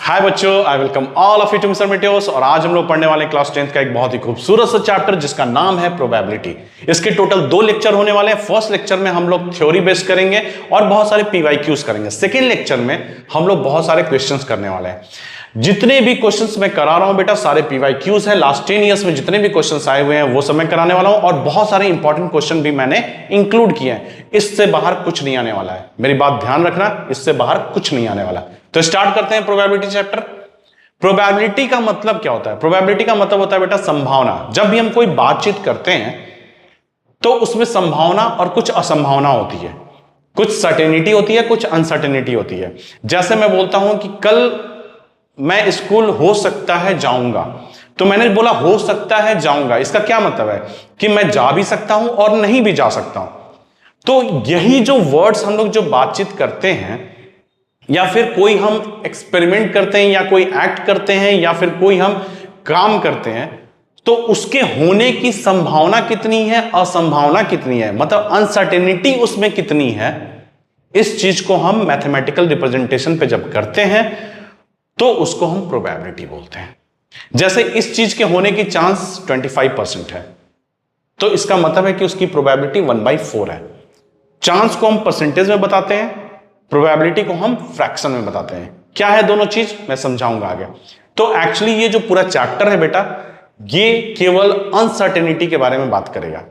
हाय बच्चों, I welcome all of you to mister Meteos. और आज हम लोग पढ़ने वाले क्लास 10th का एक बहुत ही खूबसूरत सा चैप्टर जिसका नाम है प्रोबेबिलिटी। इसके टोटल 2 लेक्चर होने वाले हैं। फर्स्ट लेक्चर में हम लोग थ्योरी बेस्ड करेंगे और बहुत सारे पीवाईक्यूज करेंगे। सेकेंड लेक्चर में हम लोग बहुत सारे क्वेश्चंस करने वाले हैं। जितने भी क्वेश्चंस मैं करा रहा हूं बेटा सारे पीवाईक्यूज है। लास्ट 10 ईयर्स में जितने भी क्वेश्चंस आए हुए हैं वो सब मैं कराने वाला हूं और बहुत सारे इंपॉर्टेंट क्वेश्चन भी मैंने इंक्लूड किए हैं। इससे बाहर कुछ नहीं आने वाला है, मेरी बात ध्यान रखना, इससे बाहर कुछ नहीं आने वाला। तो स्टार्ट करते हैं प्रोबेबिलिटी चैप्टर। प्रोबेबिलिटी का मतलब क्या होता है? प्रोबेबिलिटी का मतलब होता है बेटा संभावना। जब भी हम कोई बातचीत करते हैं तो उसमें संभावना और कुछ असंभावना होती है, कुछ सर्टेनिटी होती है, कुछ अनसर्टेनिटी होती है। जैसे मैं बोलता हूं कि कल मैं स्कूल हो सकता है जाऊंगा, तो मैंने बोला हो सकता है जाऊंगा, इसका क्या मतलब है कि मैं जा भी सकता हूं और नहीं भी जा सकता हूं। तो यही जो वर्ड्स हम लोग जो बातचीत करते हैं या फिर कोई हम एक्सपेरिमेंट करते हैं या कोई एक्ट करते हैं या फिर कोई हम काम करते हैं, तो उसके होने की संभावना कितनी है, असंभावना कितनी है, मतलब अनसर्टेनिटी उसमें कितनी है, इस चीज को हम मैथमेटिकल रिप्रेजेंटेशन पे जब करते हैं तो उसको हम प्रोबेबिलिटी बोलते हैं। जैसे इस चीज के होने की चांस 25% है, तो इसका मतलब है कि उसकी प्रोबेबिलिटी 1/4 है। चांस को हम परसेंटेज में बताते हैं, प्रोबेबिलिटी को हम फ्रैक्शन में बताते हैं। क्या है दोनों चीज मैं समझाऊंगा आगे। तो एक्चुअली ये जो पूरा चैप्टर है बेटा, ये केवल अनसर्टेनिटी के बारे में बात करेगा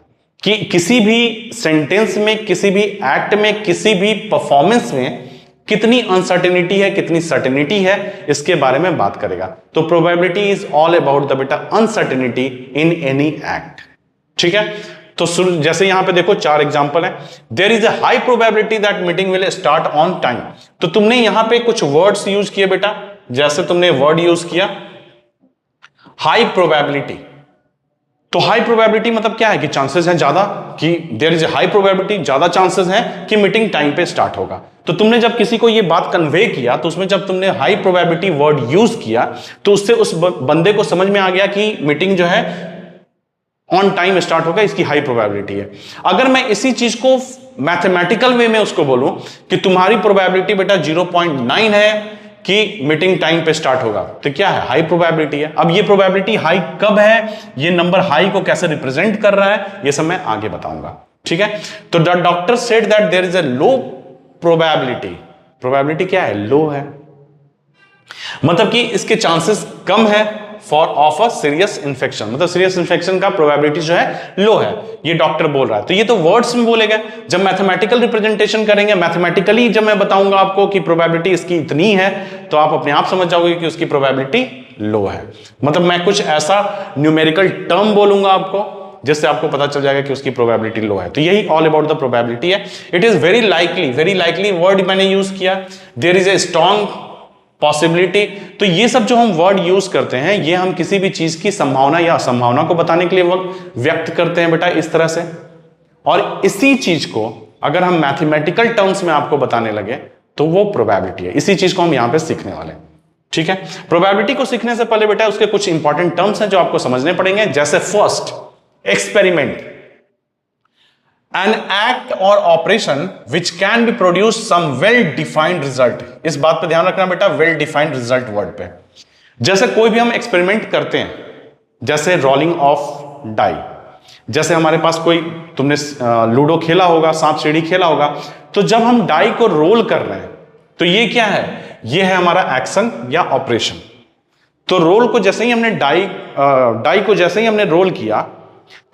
कि किसी भी सेंटेंस में, किसी भी एक्ट में, किसी भी परफॉर्मेंस में कितनी अनसर्टेनिटी है, कितनी सर्टेनिटी है, इसके बारे में बात करेगा। तो probability is all about the बेटा अनसर्टेनिटी इन एनी एक्ट। ठीक है, तो जैसे यहां पे देखो 4 एग्जांपल है। There is a high probability that meeting will start on time. तो तुमने यहां पे कुछ वर्ड्स यूज किए बेटा, जैसे तुमने वर्ड यूज किया हाई प्रोबेबिलिटी। तो हाई प्रोबेबिलिटी मतलब क्या है कि चांसेस हैं ज्यादा, कि there is a high probability, ज्यादा चांसेस हैं कि मीटिंग टाइम पे स्टार्ट होगा। तो तुमने जब किसी को ये बात कन्वे किया तो उसमें जब तुमने हाई प्रोबेबिलिटी वर्ड यूज किया तो उससे उस बंदे को समझ में आ गया कि मीटिंग जो है ऑन टाइम स्टार्ट होगा, इसकी हाई प्रोबेबिलिटी है। अगर मैं इसी चीज को मैथमेटिकल वे में उसको बोलूं कि तुम्हारी प्रोबेबिलिटी बेटा 0.9 है कि मीटिंग टाइम पे स्टार्ट होगा, तो क्या है? हाई प्रोबेबिलिटी है। अब ये प्रोबेबिलिटी हाई कब है, ये नंबर हाई को कैसे रिप्रेजेंट कर रहा है, ये सब मैं आगे बताऊंगा। ठीक है, तो the doctor said that there is a low probability. Probability क्या है? लो है, मतलब कि इसके चांसेस कम है for of a serious infection, मतलब सीरियस इंफेक्शन का प्रोबेबिलिटी जो है लो है, ये डॉक्टर बोल रहा है। तो ये तो वर्ड्स में बोलेगा। जब मैथमेटिकल रिप्रेजेंटेशन करेंगे, मैथमेटिकली जब मैं बताऊंगा आपको कि प्रोबेबिलिटी इसकी इतनी है, तो आप अपने आप समझ जाओगे कि उसकी प्रोबेबिलिटी लो है। मतलब मैं कुछ ऐसा न्यूमेरिकल टर्म बोलूंगा आपको जिससे आपको पता चल जाएगा कि उसकी प्रोबेबिलिटी लो है। तो यही ऑल अबाउट द प्रोबेबिलिटी है। It is very likely word मैंने यूज किया। There is a strong possibility. तो ये सब जो हम वर्ड यूज करते हैं, ये हम किसी भी चीज की संभावना या असंभावना को बताने के लिए व्यक्त करते हैं बेटा इस तरह से। और इसी चीज को अगर हम मैथमेटिकल टर्म्स में आपको बताने लगे तो वो प्रोबेबिलिटी है। इसी चीज को हम यहां पे सीखने वाले हैं। ठीक है, प्रोबेबिलिटी को सीखने से पहले बेटा उसके कुछ इंपॉर्टेंट टर्म्स हैं जो आपको समझने पड़ेंगे। जैसे first, experiment, an act or operation which can be produce some well defined result। इस बात पे ध्यान रखना बेटा, well defined result वर्ड पे। जैसे कोई भी हम एक्सपेरिमेंट करते हैं, जैसे रोलिंग ऑफ डाई, जैसे हमारे पास कोई, तुमने लूडो खेला होगा, सांप सीढ़ी खेला होगा, तो जब हम डाई को रोल कर रहे हैं तो ये क्या है? ये है हमारा एक्शन या ऑपरेशन। तो रोल को जैसे ही हमने डाई को जैसे ही हमने रोल किया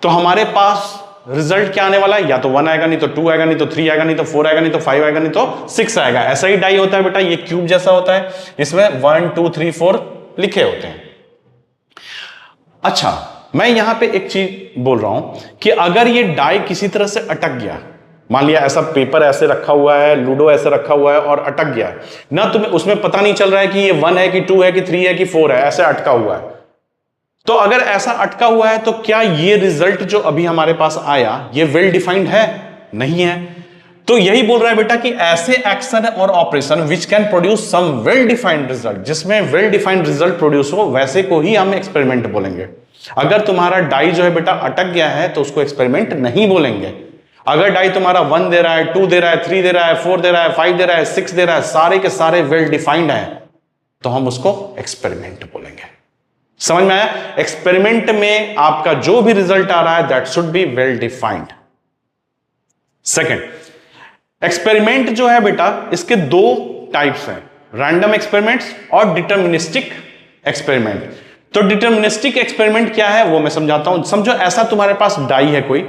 तो हमारे पास रिजल्ट क्या आने वाला है? या तो 1 आएगा, नहीं तो 2 आएगा, नहीं तो 3 आएगा, नहीं तो 4 आएगा, नहीं तो 5 आएगा, नहीं तो 6 आएगा। ऐसा ही डाई होता है बेटा, ये क्यूब जैसा होता है, इसमें 1 2 3 4 लिखे होते हैं। अच्छा, मैं यहां पे एक चीज बोल रहा हूं कि अगर ये डाई किसी तरह से अटक गया, मान लिया ऐसा पेपर ऐसे रखा हुआ है, लूडो ऐसे रखा हुआ है और अटक गया ना, तुम्हें उसमें पता नहीं चल रहा है कि ये 1 है कि 2 है कि 3 है कि 4 है, ऐसे अटका हुआ है। तो अगर ऐसा अटका हुआ है तो क्या ये रिजल्ट जो अभी हमारे पास आया ये वेल डिफाइंड है? नहीं है। तो यही बोल रहा है बेटा कि ऐसे एक्शन और operation which can produce some well defined result, जिसमें वेल डिफाइंड रिजल्ट प्रोड्यूस हो, वैसे को ही हम एक्सपेरिमेंट बोलेंगे। अगर तुम्हारा डाई जो है बेटा अटक गया है तो उसको एक्सपेरिमेंट नहीं बोलेंगे। अगर डाई तुम्हारा 1 दे रहा है, 2 दे रहा है, 3 दे रहा है, 4 दे रहा है, 5 दे रहा है, 6 दे रहा है, सारे के सारे वेल डिफाइंड है, तो हम उसको एक्सपेरिमेंट बोलेंगे। समझ में आया? एक्सपेरिमेंट में आपका जो भी रिजल्ट आ रहा है that should be well defined. Second, experiment जो है बेटा, इसके दो टाइप्स हैं, रैंडम एक्सपेरिमेंट्स और डिटर्मिनिस्टिक एक्सपेरिमेंट। तो डिटर्मिनिस्टिक एक्सपेरिमेंट क्या है वो मैं समझाता हूं। समझो ऐसा तुम्हारे पास डाई है कोई,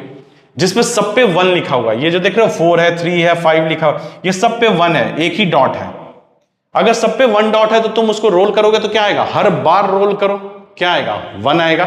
जिसमें सब पे 1 लिखा हुआ है। ये जो देख रहे हो 4 है, 3 है, 5 लिखा हुआ, ये सब पे 1 है, एक ही डॉट है। अगर सब पे 1 डॉट है तो तुम उसको रोल करोगे तो क्या आएगा? हर बार रोल करो, क्या आएगा? 1 आएगा।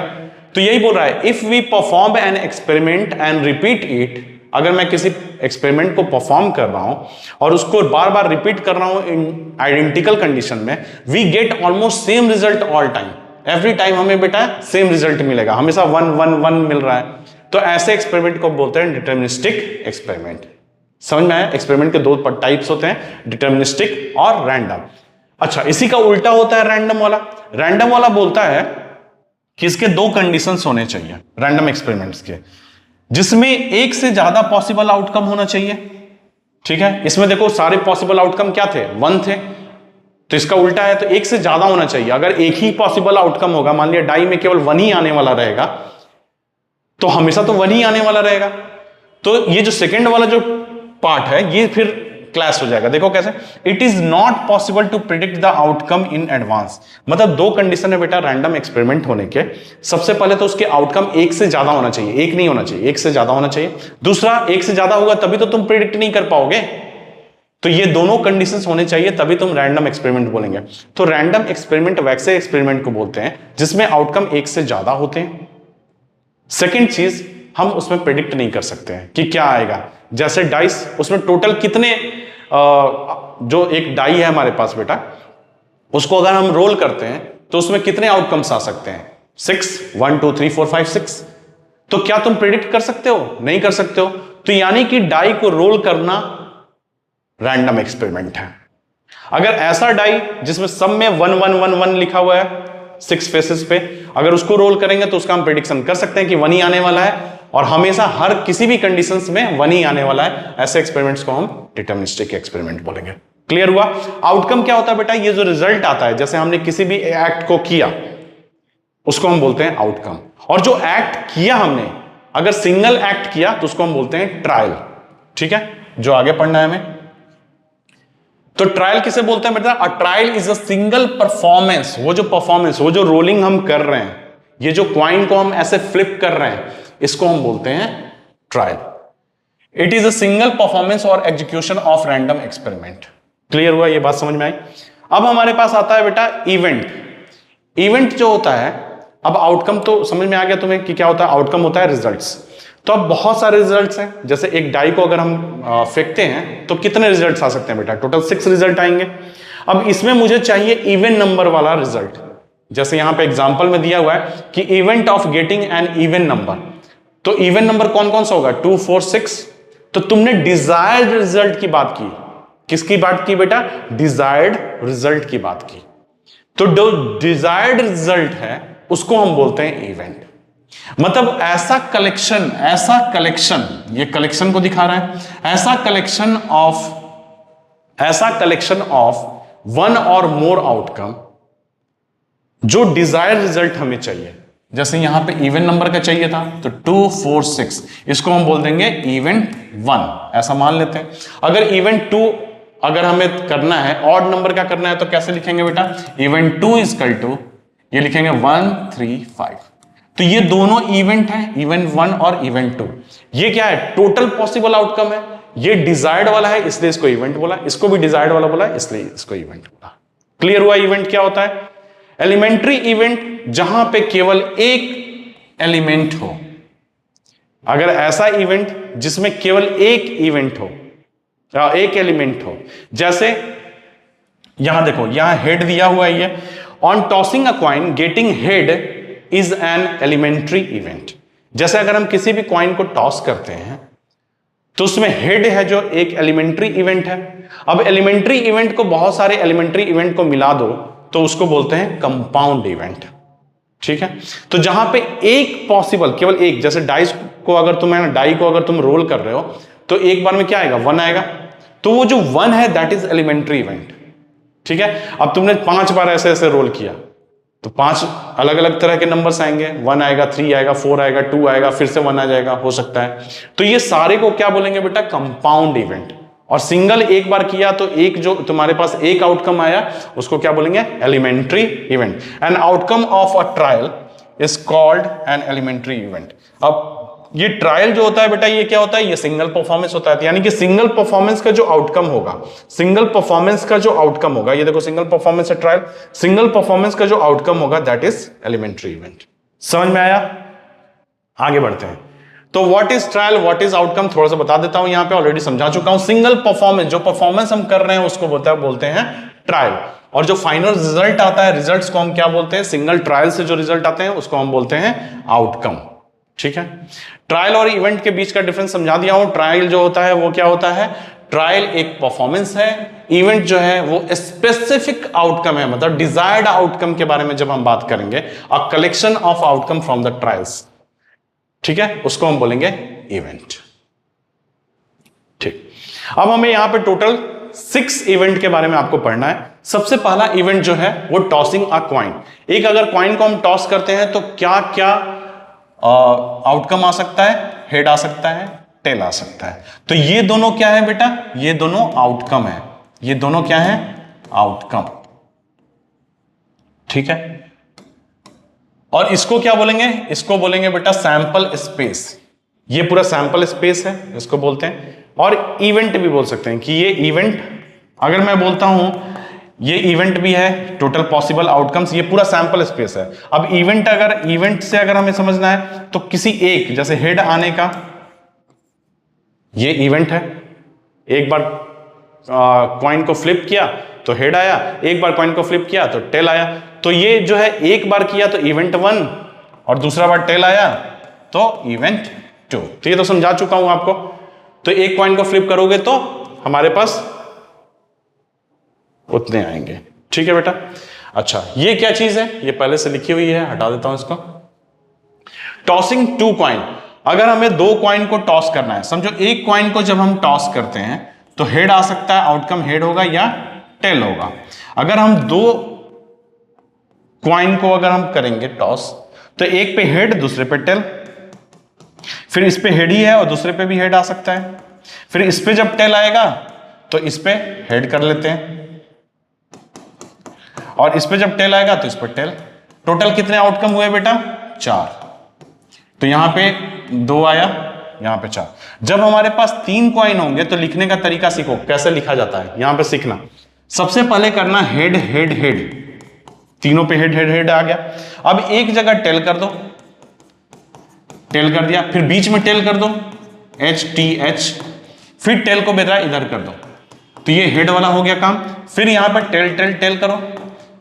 तो यही बोल रहा है, if we perform an experiment and repeat it, अगर मैं किसी एक्सपेरिमेंट को परफॉर्म कर रहा हूं और उसको बार बार रिपीट कर रहा हूं इन आइडेंटिकल कंडीशन में, we get almost same result all time. Every time हमें बेटा सेम रिजल्ट मिलेगा, हमेशा 1 1 1 मिल रहा है। तो ऐसे एक्सपेरिमेंट को बोलते हैं डिटर्मिनिस्टिक एक्सपेरिमेंट। समझ में आया? एक्सपेरिमेंट के दो टाइप्स होते हैं, डिटर्मिनिस्टिक और रैंडम। अच्छा, इसी का उल्टा होता है रैंडम वाला। रैंडम वाला बोलता है कि इसके दो कंडीशंस होने चाहिए रैंडम एक्सपेरिमेंट्स के, जिसमें एक से ज्यादा पॉसिबल आउटकम होना चाहिए। ठीक है, इसमें देखो सारे पॉसिबल आउटकम क्या थे? 1 थे। तो इसका उल्टा है, तो एक से ज्यादा होना चाहिए। अगर एक ही पॉसिबल आउटकम होगा, मान लिया डाई में केवल 1 ही आने वाला रहेगा, तो हमेशा तो 1 ही आने वाला रहेगा। तो ये जो सेकंड वाला जो पार्ट है ये फिर क्लैश हो जाएगा। देखो कैसे, it is not possible to predict the outcome in advance. मतलब दो कंडीशन है बेटा रैंडम एक्सपेरिमेंट होने के। सबसे पहले तो उसके आउटकम एक से ज्यादा होना चाहिए, एक नहीं होना चाहिए, एक से ज्यादा होना चाहिए। दूसरा, एक से ज्यादा होगा तभी तो तुम प्रिडिक्ट नहीं कर पाओगे। तो ये दोनों कंडीशंस होने चाहिए तभी तुम रैंडम एक्सपेरिमेंट बोलेंगे। तो रैंडम एक्सपेरिमेंट वैसे एक्सपेरिमेंट को बोलते हैं जिसमें आउटकम एक से ज्यादा होते हैं। सेकेंड चीज, हम उसमें प्रिडिक्ट नहीं कर सकते हैं कि क्या आएगा। जैसे डाइस, उसमें टोटल कितने जो एक डाई है हमारे पास बेटा, उसको अगर हम रोल करते हैं तो उसमें कितने आउटकम्स आ सकते हैं? 6, 1 2 3 4 5 6। तो क्या तुम प्रिडिक्ट कर सकते हो? नहीं कर सकते हो। तो यानी कि डाई को रोल करना रैंडम एक्सपेरिमेंट है। अगर ऐसा डाई जिसमें सब में 1 1 1 1 लिखा हुआ है 6 फेसेस पे, अगर उसको रोल करेंगे तो उसका हम प्रेडिक्शन कर सकते हैं कि 1 ही आने वाला है और हमेशा हर किसी भी कंडीशंस में 1 ही आने वाला है। ऐसे एक्सपेरिमेंट्स को हम डिटर्मिनिस्टिक एक्सपेरिमेंट बोलेंगे। क्लियर हुआ? आउटकम क्या होता है बेटा? ये जो रिजल्ट आता है, जैसे हमने किसी भी एक्ट को किया उसको हम बोलते हैं आउटकम। और जो एक्ट किया हमने, अगर सिंगल एक्ट किया तो उसको हम बोलते हैं ट्रायल। ठीक है, जो आगे पढ़ना है हमें। तो ट्रायल किसे बोलते हैं बेटा? अ trial is a single performance. वो जो परफॉर्मेंस, वो जो रोलिंग हम कर रहे हैं, ये जो क्वाइन को हम ऐसे फ्लिप कर रहे हैं, इसको हम बोलते हैं trial. It is a single performance और execution of random experiment. Clear हुआ? ये बात समझ में आई? अब हमारे पास आता है बेटा इवेंट। इवेंट जो होता है, अब आउटकम तो समझ में आ गया तुम्हें कि क्या होता है? आउटकम होता है रिजल्ट्स। तो अब बहुत सारे रिजल्ट्स हैं। जैसे एक डाई को अगर हम फेंकते हैं तो कितने रिजल्ट्स आ सकते हैं बेटा? टोटल 6 रिजल्ट आएंगे। अब इसमें मुझे चाहिए इवन नंबर वाला रिजल्ट। जैसे यहां पे एग्जांपल में दिया हुआ है कि event of getting an even number. तो इवन नंबर कौन कौन सा होगा? 2 4 6। तो तुमने डिजायर्ड रिजल्ट की बात की। किसकी बात की बेटा? डिजायर्ड रिजल्ट की बात की। तो जो डिजायर्ड रिजल्ट है उसको हम बोलते हैं इवेंट। मतलब ऐसा कलेक्शन, ये कलेक्शन को दिखा रहा है, ऐसा कलेक्शन ऑफ 1 और मोर आउटकम जो डिजायर रिजल्ट हमें चाहिए। जैसे यहां पे इवन नंबर का चाहिए था तो 2 4 6, इसको हम बोल देंगे इवेंट 1, ऐसा मान लेते हैं। अगर इवेंट 2 अगर हमें करना है, ऑड नंबर का करना है, तो कैसे लिखेंगे बेटा? इवेंट 2 इक्वल टू, ये लिखेंगे 1 3 5। तो ये दोनों इवेंट हैं, इवेंट 1 और इवेंट 2। ये क्या है? टोटल पॉसिबल आउटकम है। ये डिजायर्ड वाला है इसलिए इसको इवेंट बोला, इसको भी डिजायर्ड वाला बोला इसलिए इसको इवेंट बोला। क्लियर हुआ? इवेंट क्या होता है? एलिमेंट्री इवेंट, जहां पे केवल एक एलिमेंट हो। अगर ऐसा इवेंट जिसमें केवल एक इवेंट हो, एक एलिमेंट हो, जैसे यहां देखो, यहां हेड दिया हुआ है, ये on tossing a coin getting head is an elementary event. जैसे अगर हम किसी भी कॉइन को टॉस करते हैं तो उसमें हेड है जो एक एलिमेंट्री इवेंट है। अब एलिमेंट्री इवेंट को बहुत सारे एलिमेंट्री इवेंट को मिला दो तो उसको बोलते हैं कंपाउंड इवेंट। ठीक है, तो जहां पे एक पॉसिबल, केवल एक, जैसे डाई को अगर तुम रोल कर रहे हो तो एक बार में क्या आएगा? 1 आएगा। तो वो जो 1 है दैट इज एलिमेंट्री इवेंट। ठीक है, अब तुमने 5 बार ऐसे ऐसे रोल किया तो 5 अलग अलग तरह के नंबर्स आएंगे, 1 आएगा, 3 आएगा, 4 आएगा, 2 आएगा, फिर से 1 आ जाएगा, हो सकता है। तो ये सारे को क्या बोलेंगे बेटा? Compound event. और सिंगल एक बार किया तो एक जो तुम्हारे पास एक आउटकम आया उसको क्या बोलेंगे? Elementary event. An outcome of a trial is called an elementary event. अब ये ट्रायल जो होता है बेटा, ये क्या होता है? ये सिंगल परफॉर्मेंस होता है, यानी कि सिंगल परफॉर्मेंस का जो आउटकम होगा, सिंगल परफॉर्मेंस का जो आउटकम होगा, ये देखो सिंगल परफॉर्मेंस है ट्रायल, सिंगल परफॉर्मेंस का जो आउटकम होगा दैट इज एलिमेंट्री इवेंट। समझ में आया? आगे बढ़ते हैं। तो what is trial, what is outcome, थोड़ा सा बता देता हूं, यहां पे ऑलरेडी समझा चुका हूं। सिंगल परफॉर्मेंस, जो परफॉर्मेंस हम कर रहे हैं उसको बोलते हैं ट्रायल, और जो फाइनल रिजल्ट आता है, रिजल्ट्स को हम क्या बोलते हैं? सिंगल ट्रायल से जो रिजल्ट आते हैं उसको हम बोलते हैं आउटकम। ठीक है, ट्रायल और इवेंट के बीच का डिफरेंस समझा दिया हूं। ट्रायल जो होता है वो क्या होता है? ट्रायल एक परफॉर्मेंस है, इवेंट जो है वो स्पेसिफिक आउटकम है, मतलब डिजायर्ड आउटकम के बारे में जब हम बात करेंगे, a collection of outcome from the trials, ठीक है, उसको हम बोलेंगे इवेंट। ठीक, अब हमें यहां पे टोटल 6 इवेंट के बारे में आपको पढ़ना है। सबसे पहला इवेंट जो है वो टॉसिंग अ कॉइन। एक अगर कॉइन को हम टॉस करते हैं तो क्या क्या आउटकम आ सकता है? हेड आ सकता है, टेल आ सकता है। तो ये दोनों क्या है बेटा? ये दोनों आउटकम है। ये दोनों क्या है? आउटकम। ठीक है, और इसको क्या बोलेंगे? इसको बोलेंगे बेटा सैंपल स्पेस। ये पूरा सैंपल स्पेस है, इसको बोलते हैं। और इवेंट भी बोल सकते हैं कि ये इवेंट, अगर मैं बोलता हूं ये इवेंट भी है, टोटल पॉसिबल आउटकम्स, ये पूरा सैंपल स्पेस है। अब इवेंट, अगर इवेंट से अगर हमें समझना है तो किसी एक, जैसे हेड आने का, ये इवेंट है। एक बार कॉइन को फ्लिप किया तो हेड आया, एक बार कॉइन को फ्लिप किया तो टेल आया। तो ये जो है एक बार किया तो इवेंट 1, और दूसरा बार टेल आया तो इवेंट 2। तो ये तो समझा चुका हूं आपको। तो एक कॉइन को फ्लिप करोगे तो हमारे पास उतने आएंगे। ठीक है बेटा, अच्छा ये क्या चीज है? ये पहले से लिखी हुई है, हटा देता हूं इसको। Tossing 2 coin. अगर हमें 2 कॉइन को टॉस करना है, समझो एक कॉइन को जब हम टॉस करते हैं तो हेड आ सकता है, आउटकम हेड होगा या टेल होगा। अगर हम 2 कॉइन को अगर हम करेंगे टॉस तो एक पे हेड, दूसरे पे टेल, फिर इस पे हेड ही है और दूसरे पे भी हेड आ सकता है। फिर इस पे जब टेल आएगा तो इस पे हेड कर लेते हैं, और इस पे जब टेल आएगा तो इस पे टेल। टोटल कितने आउटकम हुए बेटा? 4। तो यहां पे 2 आया, यहां पे 4। जब हमारे पास 3 कॉइन होंगे तो लिखने का तरीका सीखो, कैसे लिखा जाता है यहां पे सीखना। सबसे पहले करना हेड हेड हेड, तीनों पे हेड हेड हेड आ गया। अब एक जगह टेल कर दो, टेल कर दिया, फिर बीच में टेल कर दो, एच टी एच, फिर टेल को बेटा इधर कर दो, तो ये हेड वाला हो गया काम। फिर यहां पर टेल टेल टेल करो,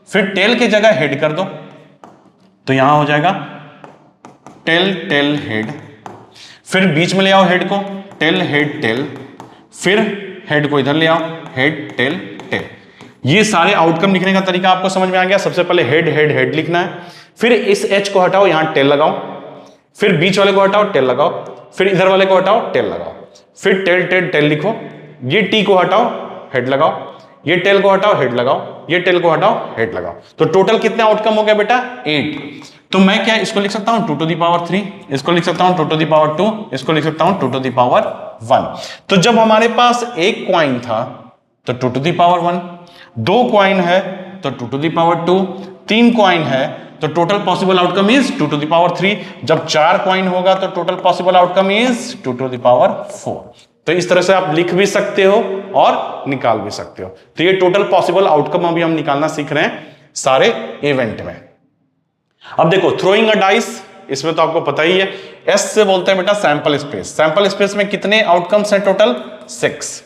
फिर टेल की जगह हेड कर दो, तो यहां हो जाएगा टेल टेल हेड। फिर बीच में ले आओ हेड को, टेल हेड टेल, फिर हेड को इधर ले आओ, हेड टेल टेल। ये सारे आउटकम लिखने का तरीका आपको समझ में आ गया। सबसे पहले हेड हेड हेड लिखना है, फिर इस एच को हटाओ, यहां टेल लगाओ, फिर बीच वाले को हटाओ, टेल लगाओ, फिर इधर वाले को हटाओ, टेल लगाओ, फिर टेल टेल टेल लिखो। ये टी को हटाओ, हेड लगाओ, ये टेल को हटाओ, हेड लगाओ, ये टेल को हटाओ, हेड लगाओ। तो टोटल कितने आउटकम हो गया बेटा? 8। तो मैं क्या इसको लिख सकता हूं 2 to the power 3, इसको लिख सकता हूं 2 to the power 2, इसको लिख सकता हूं 2 to the power 1। तो जब हमारे पास एक कॉइन था तो 2 to the power 1, 2 कॉइन है तो 2 to the power 2, 3 कॉइन है तो total possible outcome is 2 to the power 3। जब 4 कॉइन होगा तो total possible outcome is 2 to the power 4। तो इस तरह से आप लिख भी सकते हो और निकाल भी सकते हो। तो ये टोटल पॉसिबल आउटकम अभी हम निकालना सीख रहे हैं सारे इवेंट में। अब देखो थ्रोइंग अ डाइस, इसमें तो आपको पता ही है, एस से बोलते हैं बेटा सैंपल स्पेस। सैंपल स्पेस में कितने आउटकम्स हैं? टोटल 6।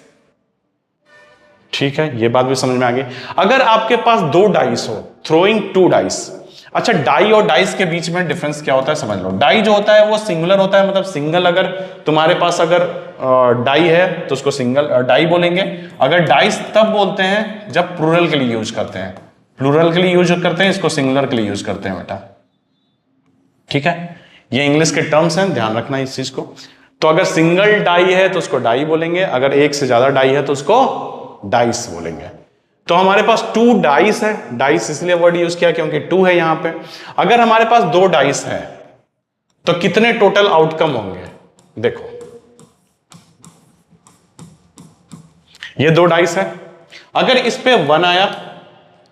ठीक है, ये बात भी समझ में आ गई। अगर आपके पास 2 डाइस हो, थ्रोइंग 2 डाइस। अच्छा, डाई और डाइस के बीच में डिफरेंस क्या होता है समझ लो। डाई जो होता है वो सिंगुलर होता है, मतलब सिंगल, अगर तुम्हारे पास अगर डाई है तो उसको सिंगल डाई बोलेंगे। अगर डाइस तब बोलते हैं जब प्लूरल के लिए यूज करते हैं, प्लूरल के लिए यूज करते हैं, इसको सिंगुलर के लिए यूज करते हैं बेटा। ठीक है, ये इंग्लिश के टर्म्स हैं, ध्यान रखना इस चीज को। तो अगर सिंगल डाई है तो उसको डाई बोलेंगे, अगर एक से ज्यादा डाई है तो उसको डाइस बोलेंगे। तो हमारे पास 2 डाइस है, डाइस इसलिए वर्ड यूज किया क्योंकि 2 है यहां पे। अगर हमारे पास 2 डाइस है तो कितने टोटल आउटकम होंगे? देखो ये 2 डाइस है, अगर इस पे 1 आया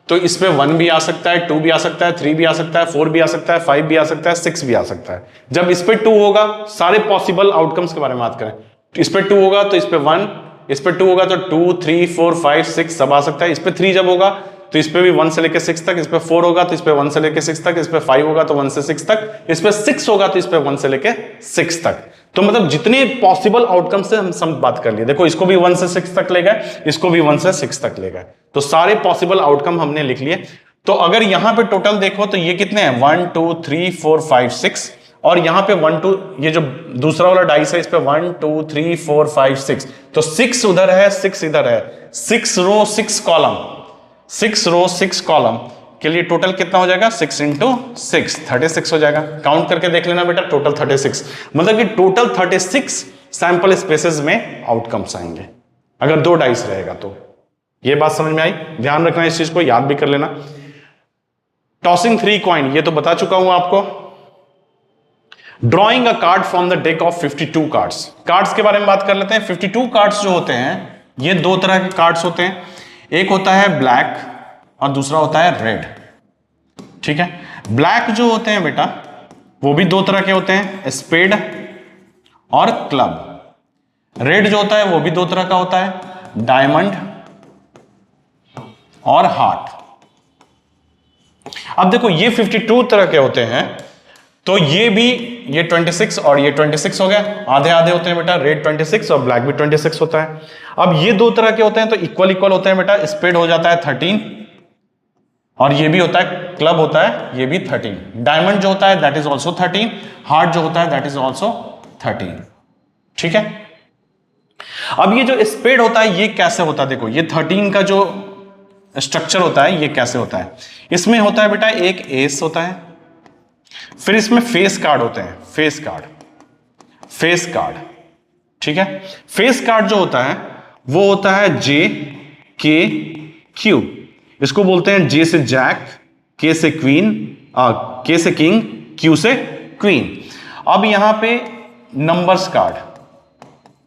तो इस पे 1 भी आ सकता है, 2 भी आ सकता है, 3 भी आ सकता है, 4 भी आ सकता है, 5 भी आ सकता है, 6 भी आ सकता है। जब इस पे 2 होगा, सारे पॉसिबल आउटकम्स के बारे में बात करें, इस पे 2 होगा तो इस पे 1, इस पे 2 होगा तो 2, 3, 4, 5, 6 सब आ सकता है। इस पे 3 जब होगा तो इस पे भी 1 से लेकर 6 तक, इस पे 4 होगा तो इस पे 1 से लेकर 6 तक, इस पे 5 होगा तो 1 से 6 तक, इस पे 6 होगा तो इस पे 1 से लेकर 6 तक। तो मतलब जितने पॉसिबल आउटकम से हम सब बात कर लिए। देखो इसको भी 1 से 6 तक ले गए, इसको भी 1 से 6 तक ले गए, तो सारे पॉसिबल आउटकम हमने लिख लिए। तो अगर यहां पे टोटल देखो तो ये कितने हैं, 1, 2, 3, 4, 5, 6, और यहां पे 1, 2, ये जो दूसरा वाला डाइस है इस पे 1, 2, 3, 4, 5, 6, तो 6 उधर है, 6 इधर है, 6 रो 6 कॉलम, 6 रो 6 कॉलम के लिए टोटल कितना हो जाएगा, 6 इंटू 6, 36 हो जाएगा। काउंट करके देख लेना बेटा, टोटल 36, मतलब कि टोटल 36 सैंपल स्पेसेस में आउटकम्स आएंगे अगर 2 डाइस रहेगा तो। ये बात समझ में आई? ध्यान रखना इस चीज को, याद भी कर लेना। टॉसिंग 3 कॉइन ये तो बता चुका हूं आपको। Drawing a card from the deck of 52 cards, cards के बारे में बात कर लेते हैं। 52 कार्ड्स जो होते हैं ये 2 तरह के कार्ड्स होते हैं, एक होता है ब्लैक और दूसरा होता है रेड, ठीक है। ब्लैक जो होते हैं बेटा वो भी 2 तरह के होते हैं, स्पेड और क्लब। रेड जो होता है वो भी 2 तरह का होता है, डायमंड और हार्ट। अब देखो ये 52 तरह के होते हैं, तो ये भी, ये 26 और ये 26 हो गया, आधे आधे होते हैं बेटा, रेड 26 और ब्लैक भी 26 होता है। अब ये 2 तरह के होते हैं तो इक्वल इक्वल होते हैं बेटा, स्पेड हो जाता है 13 और ये भी होता है, क्लब होता है ये भी 13, डायमंड जो होता है दैट इज ऑल्सो 13, हार्ट जो होता है दैट इज ऑल्सो 13, ठीक है। अब ये जो स्पेड होता है ये कैसे होता है, देखो ये 13 का जो स्ट्रक्चर होता है ये कैसे होता है, इसमें होता है बेटा एक एस होता है, फिर इसमें फेस कार्ड होते हैं, फेस कार्ड, फेस कार्ड, ठीक है। फेस कार्ड जो होता है वो होता है जे, के, क्यू, इसको बोलते हैं जे से जैक, के से क्वीन, के से किंग, क्यू से क्वीन। अब यहां पे numbers card,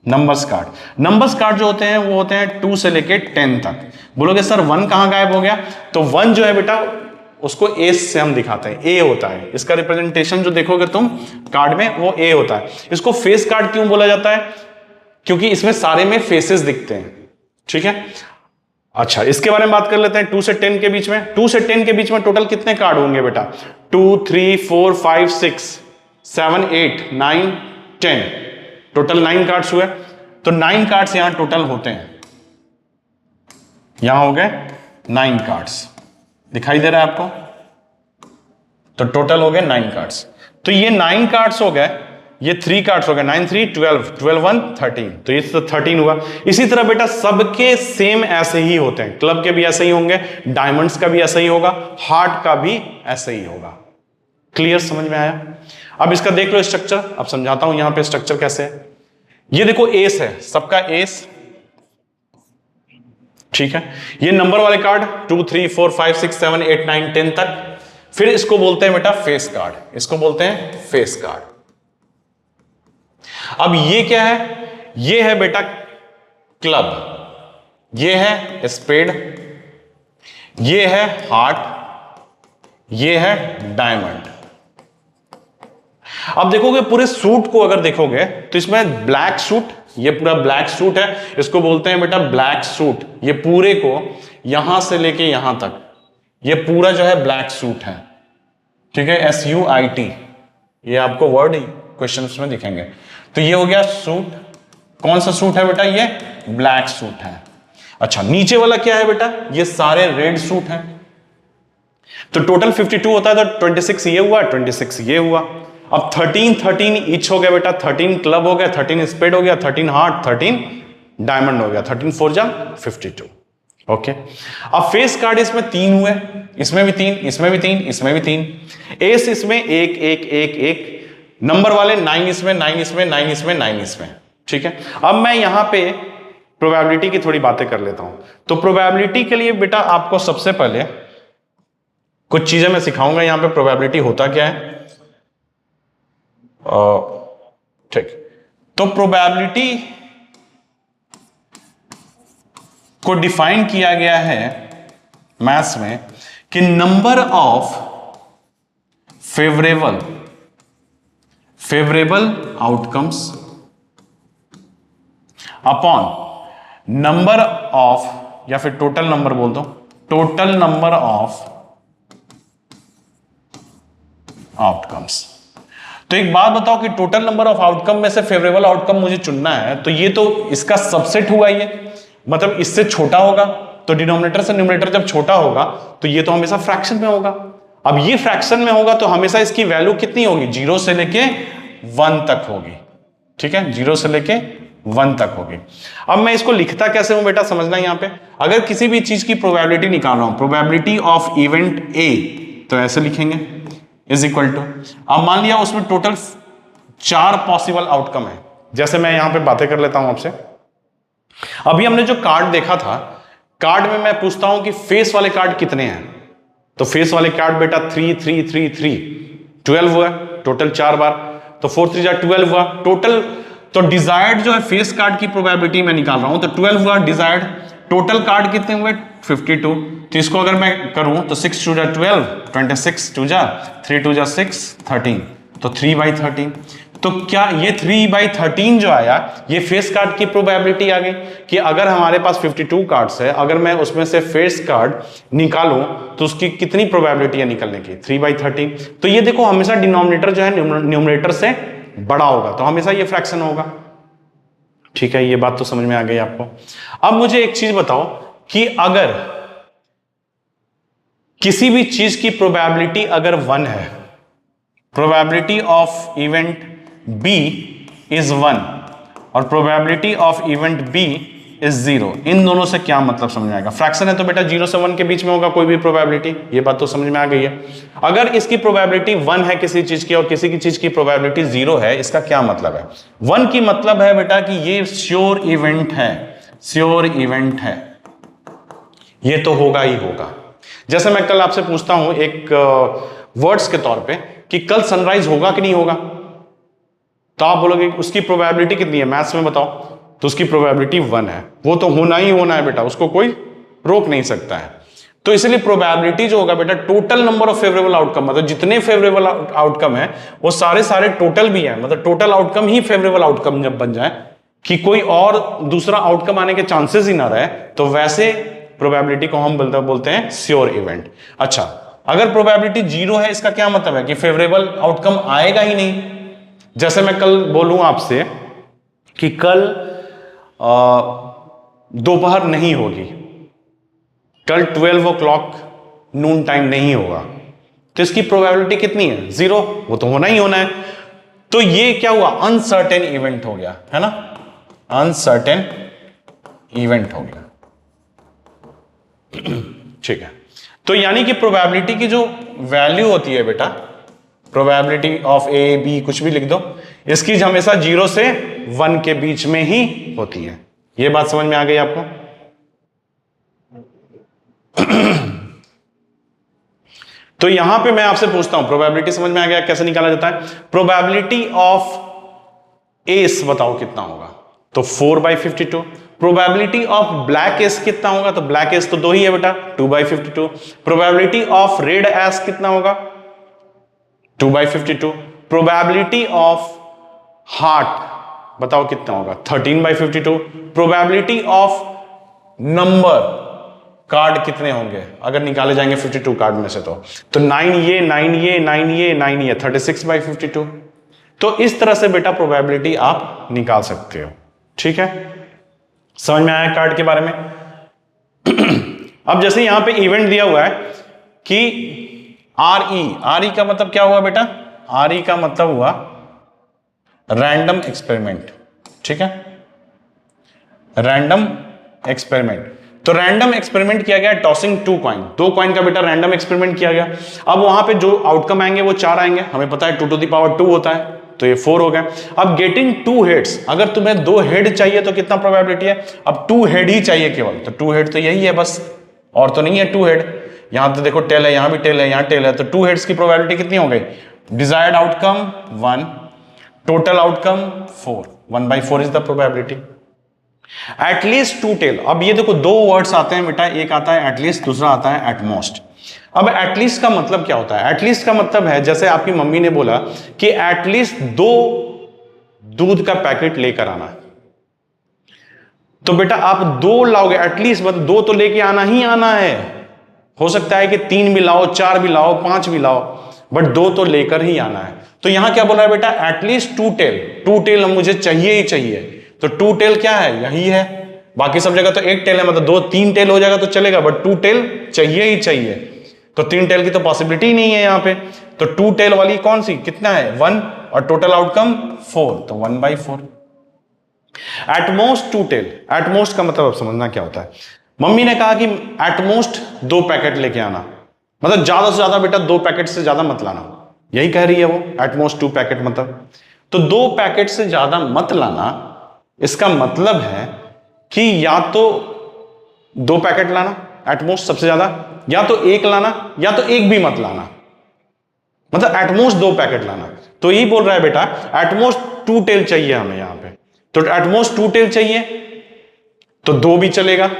numbers card, numbers card जो होते हैं वो होते हैं 2 से लेके 10 तक। बोलोगे सर 1 कहां गायब हो गया, तो 1 जो है बेटा उसको एस से हम दिखाते हैं, ए होता है इसका रिप्रेजेंटेशन, जो देखोगे तुम कार्ड में वो ए होता है। इसको फेस कार्ड क्यों बोला जाता है, क्योंकि इसमें सारे में फेसेस दिखते हैं, ठीक है। अच्छा इसके बारे में बात कर लेते हैं। 2 से 10 के बीच में, 2 से 10 के बीच में टोटल कितने कार्ड होंगे बेटा, 2, 3, 4, 5, 6, 7, 8, 9, 10, टोटल 9 कार्ड्स हुए। तो 9 कार्ड्स यहां टोटल होते हैं, यहां हो गए 9 कार्ड्स, दिखाई दे रहा है आपको, तो टोटल हो गए 9 कार्ड्स। तो ये 9 कार्ड्स हो गए, ये 3 कार्ड्स हो गए, 9, 3, 12, 12, 1, 13, तो ये तो 13 हुआ। इसी तरह बेटा सबके सेम ऐसे ही होते हैं, क्लब के भी ऐसे ही होंगे, डायमंड्स का भी ऐसा ही होगा, हार्ट का भी ऐसे ही होगा। क्लियर, समझ में आया? अब इसका देख लो स्ट्रक्चर, अब समझाता हूं यहां पे स्ट्रक्चर कैसे है। ये देखो एस है, सबका एस, ठीक है। ये नंबर वाले कार्ड 2, 3, 4, 5, 6, 7, 8, 9, 10 तक। फिर इसको बोलते हैं बेटा फेस कार्ड, इसको बोलते हैं फेस कार्ड। अब ये क्या है, ये है बेटा क्लब, ये है स्पेड, ये है हार्ट, ये है डायमंड। अब देखोगे पूरे सूट को अगर देखोगे तो इसमें ब्लैक सूट, ये पूरा ब्लैक सूट है, इसको बोलते हैं बेटा ब्लैक सूट। ये पूरे को यहां से लेके यहां तक ये पूरा जो है ब्लैक सूट है, ठीक है, SUIT, ये आपको वर्ड क्वेश्चंस में दिखेंगे। तो ये हो गया सूट, कौन सा सूट है बेटा, ये ब्लैक सूट है। अच्छा नीचे वाला क्या है बेटा, ये सारे रेड सूट हैं। तो टोटल 52 होता है, तो 26 ये हुआ, 26 ये हुआ। अब 13 ईच हो गया बेटा, 13 क्लब हो गया, 13 स्पेड हो गया, 13 हार्ट, 13 डायमंड हो गया, 13 4 जा 52। ओके, अब फेस कार्ड इसमें 3 हुए, इसमें भी 3, इसमें भी 3, इसमें भी 3, एस इसमें 1 1 1 1, नंबर वाले 9 इसमें, 9 इसमें, 9 इसमें, 9 इसमें, ठीक है। अब मैं यहां पे प्रोबेबिलिटी की थोड़ी बातें कर लेता हूं। तो प्रोबेबिलिटी के लिए बेटा आपको सबसे पहले कुछ चीजें मैं सिखाऊंगा यहां पे प्रोबेबिलिटी होता क्या है। ठीक, तो प्रोबेबिलिटी को डिफाइन किया गया है मैथ्स में कि number of favourable outcomes upon number of, या फिर टोटल नंबर बोल दो, टोटल नंबर ऑफ आउटकम्स। तो एक बात बताओ कि टोटल नंबर ऑफ आउटकम में से फेवरेबल आउटकम मुझे चुनना है, तो ये तो इसका सबसेट हुआ, ये मतलब इससे छोटा होगा, तो डिनोमिनेटर से न्यूमरेटर जब छोटा होगा तो ये तो हमेशा फ्रैक्शन में होगा। अब ये फ्रैक्शन में होगा तो हमेशा इसकी वैल्यू कितनी होगी, 0 से लेके 1 तक होगी। ठीक है, 0 से लेके 1 तक होगी। अब मैं इसको लिखता कैसे हूं बेटा, समझना यहां पे, अगर किसी भी चीज की प्रोबेबिलिटी निकाल रहा हूं, प्रोबेबिलिटी ऑफ इवेंट ए, तो ऐसे लिखेंगे इज इक्वल टू, अब मान लिया उसमें टोटल 4 पॉसिबल आउटकम है। जैसे मैं यहां पे बातें कर लेता हूं आपसे। अभी हमने जो कार्ड देखा था, कार्ड में मैं पूछता हूं कि फेस वाले कार्ड कितने हैं, तो फेस वाले कार्ड बेटा 3 3 3 3 12 हुआ टोटल 4 बार, तो 4 3 जा 12 हुआ टोटल। तो डिजायर्ड जो है फेस कार्ड की प्रोबेबिलिटी मैं निकाल रहा हूं, तो 12 हुआ डिजायर्ड। टोटल कार्ड कितने हुए 52, तो इसको अगर मैं करूं तो 6 2 जा 12, 26 2 जा 3 2 जा 6 13, तो 3/13। तो क्या ये 3/13 जो आया, ये फेस कार्ड की प्रोबेबिलिटी आ गई कि अगर हमारे पास 52 कार्ड्स है, अगर मैं उसमें से फेस कार्ड निकालूं तो उसकी कितनी प्रोबेबिलिटी है निकलने की, 3/13। तो ये देखो हमेशा डिनोमिनेटर जो है न्यूमरेटर से बड़ा होगा, तो हमेशा ये फ्रैक्शन होगा। ठीक है, ये बात तो समझ में आ गई आपको। अब मुझे एक चीज बताओ कि अगर किसी भी चीज की प्रोबेबिलिटी अगर 1 है, probability of event B is 1 और probability of event B is 0, इन दोनों से क्या मतलब समझ में आएगा। फ्रैक्शन है तो बेटा 0 से 1 के बीच में होगा कोई भी प्रोबेबिलिटी, ये बात तो समझ में आ गई है। अगर इसकी प्रोबेबिलिटी 1 है किसी चीज की और किसी की चीज की प्रोबेबिलिटी 0 है, इसका क्या मतलब है। 1 की मतलब है बेटा कि ये श्योर इवेंट है, श्योर इवेंट है, ये तो होगा ही होगा। जैसे मैं कल आपसे पूछता हूं एक वर्ड्स के तौर पे कि कल सनराइज होगा कि नहीं होगा, तो आप बोलोगे उसकी प्रोबेबिलिटी कितनी है मैथ्स में बताओ, तो उसकी प्रोबेबिलिटी 1 है, वो तो होना ही होना है बेटा, उसको कोई रोक नहीं सकता है। तो इसलिए प्रोबेबिलिटी जो होगा बेटा total number of favourable outcome, मतलब जितने फेवरेबल आउटकम है वो सारे टोटल भी है, मतलब टोटल आउटकम ही फेवरेबल आउटकम जब बन जाए कि कोई और दूसरा आउटकम आने के चांसेस ही ना रहे, तो वैसे प्रोबेबिलिटी को हम बोलते हैं श्योर इवेंट। अच्छा, अगर प्रोबेबिलिटी 0 है, इसका क्या मतलब है कि फेवरेबल आउटकम आएगा ही नहीं। जैसे मैं कल बोलूं आपसे कि कल दोपहर नहीं होगी, कल 12 o'clock नून टाइम नहीं होगा, तो इसकी प्रोबेबिलिटी कितनी है 0, वो तो होना ही होना है। तो ये क्या हुआ, अनसर्टेन इवेंट हो गया, है ना, अनसर्टेन इवेंट हो गया। ठीक है, तो यानी कि प्रोबेबिलिटी की जो वैल्यू होती है बेटा, प्रोबेबिलिटी ऑफ ए बी कुछ भी लिख दो, इसकी हमेशा 0 से 1 के बीच में ही होती है। ये बात समझ में आ गई आपको। तो यहां पे मैं आपसे पूछता हूं, प्रोबेबिलिटी समझ में आ गया कैसे निकाला जाता है। प्रोबेबिलिटी ऑफ एस बताओ कितना होगा, तो 4/52। प्रोबेबिलिटी ऑफ ब्लैक एस कितना होगा, तो ब्लैक एस तो 2 ही है बेटा, 2/52। प्रोबेबिलिटी ऑफ रेड एस कितना होगा, 2/52। प्रोबेबिलिटी ऑफ हार्ट बताओ कितना होगा, 13/52। प्रोबेबिलिटी ऑफ नंबर कार्ड कितने होंगे अगर निकाले जाएंगे 52 कार्ड में से, तो 9 ये 9 ये 9 ये 9 ये 36/52। तो इस तरह से बेटा प्रोबेबिलिटी आप निकाल सकते हो। ठीक है, समझ में आया कार्ड के बारे में। अब जैसे यहां पे इवेंट दिया हुआ है कि RE का मतलब क्या हुआ बेटा, RE का मतलब हुआ रैंडम एक्सपेरिमेंट। ठीक है, रैंडम एक्सपेरिमेंट। तो रैंडम एक्सपेरिमेंट किया गया टॉसिंग 2 कॉइन, 2 कॉइन का बेटा रैंडम एक्सपेरिमेंट किया गया। अब वहां पे जो आउटकम आएंगे वो 4 आएंगे, हमें पता है 2 to the power 2 होता है, तो ये 4 हो गया। अब गेटिंग 2 हेड्स, अगर तुम्हें 2 हेड चाहिए तो कितना प्रोबेबिलिटी है? अब 2 हेड ही चाहिए केवल, तो 2 हेड तो यही है बस, और तो नहीं है 2 हेड। यहां तो देखो टेल है, यहां भी टेल है, यहां टेल है, तो 2 हेड्स की प्रोबेबिलिटी कितनी हो गई? Desired outcome 1, total outcome 4, 1/4 is the probability. At least 2 tail, अब ये देखो 2 वर्ड्स आते हैं बेटा, एक आता है एटलीस्ट, दूसरा आता है एटमोस्ट। अब एटलीस्ट का मतलब क्या होता है? एटलीस्ट का मतलब है, जैसे आपकी मम्मी ने बोला कि एटलीस्ट 2 दूध का पैकेट लेकर आना, तो बेटा आप 2 लाओगे, एटलीस्ट मतलब 2 तो लेके आना ही आना है। हो सकता है कि 3 भी लाओ, 4 भी लाओ, 5 भी लाओ, बट 2 तो लेकर ही आना है। तो यहां क्या बोल रहा है बेटा? एटलीस्ट 2 टेल, 2 टेल मुझे चाहिए ही चाहिए। तो 2 टेल क्या है? यही है। बाकी सब जगह तो 1 टेल है, मतलब 2-3 टेल हो जाएगा तो चलेगा, बट 2 टेल चाहिए ही चाहिए। तो 3 टेल की तो पॉसिबिलिटी नहीं है यहां पे। तो 2 टेल वाली कौन सी, कितना है? 1, और टोटल आउटकम 4, तो 1/4। एटमोस्ट 2 टेल, एटमोस्ट का मतलब अब समझना क्या होता है। मम्मी ने कहा कि एटमोस्ट 2 पैकेट लेके आना, मतलब ज्यादा से ज्यादा बेटा 2 पैकेट से ज्यादा मत लाना, यही कह रही है वो। एटमोस्ट 2 पैकेट मतलब, तो 2 पैकेट से ज्यादा मत लाना, इसका मतलब है कि या तो 2 पैकेट लाना एटमोस्ट सबसे ज्यादा, या तो 1 लाना, या तो 1 भी मत लाना, मतलब एटमोस्ट 2 पैकेट लाना। तो यही बोल रहा है बेटा एटमोस्ट 2 टेल चाहिए हमें यहां पे। तो एटमोस्ट 2 टेल चाहिए, तो 2 भी चलेगा,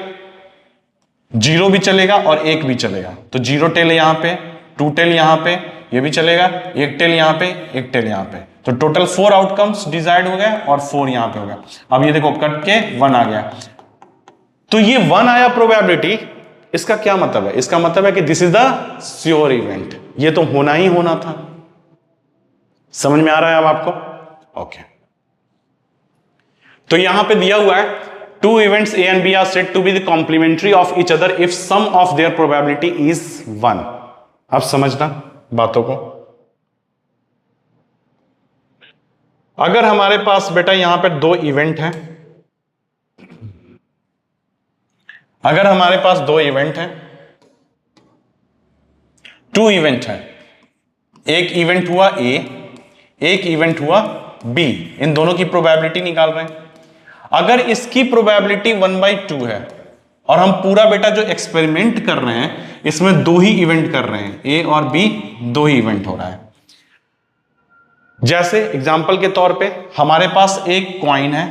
0 भी चलेगा और 1 भी चलेगा। तो 0 टेल यहां पे, 2 टेल यहां पे, ये भी चलेगा, 1 टेल यहां पे, 1 टेल यहां पे। तो टोटल 4 आउटकम्स डिजायर्ड हो गए और 4 यहां पे हो गया। अब ये देखो कट के 1 आ गया, तो ये 1 आया प्रोबेबिलिटी। इसका क्या मतलब है? इसका मतलब है कि this is the sure event, ये तो होना ही होना था। समझ में आ रहा है अब आपको? ओके। तो यहां पे दिया हुआ है 2 events A and B are said to be the complementary of each other if sum of their probability is 1। अब समझना बातों को। अगर हमारे पास बेटा यहां पर 2 इवेंट हैं, अगर हमारे पास 2 इवेंट हैं, 2 इवेंट हैं, एक इवेंट हुआ A, एक इवेंट हुआ B, इन दोनों की प्रोबेबिलिटी निकाल रहे हैं। अगर इसकी प्रोबेबिलिटी 1/2 है और हम पूरा बेटा जो एक्सपेरिमेंट कर रहे हैं इसमें 2 ही इवेंट कर रहे हैं, A और B 2 ही इवेंट हो रहा है। जैसे एग्जांपल के तौर पे हमारे पास एक कॉइन है,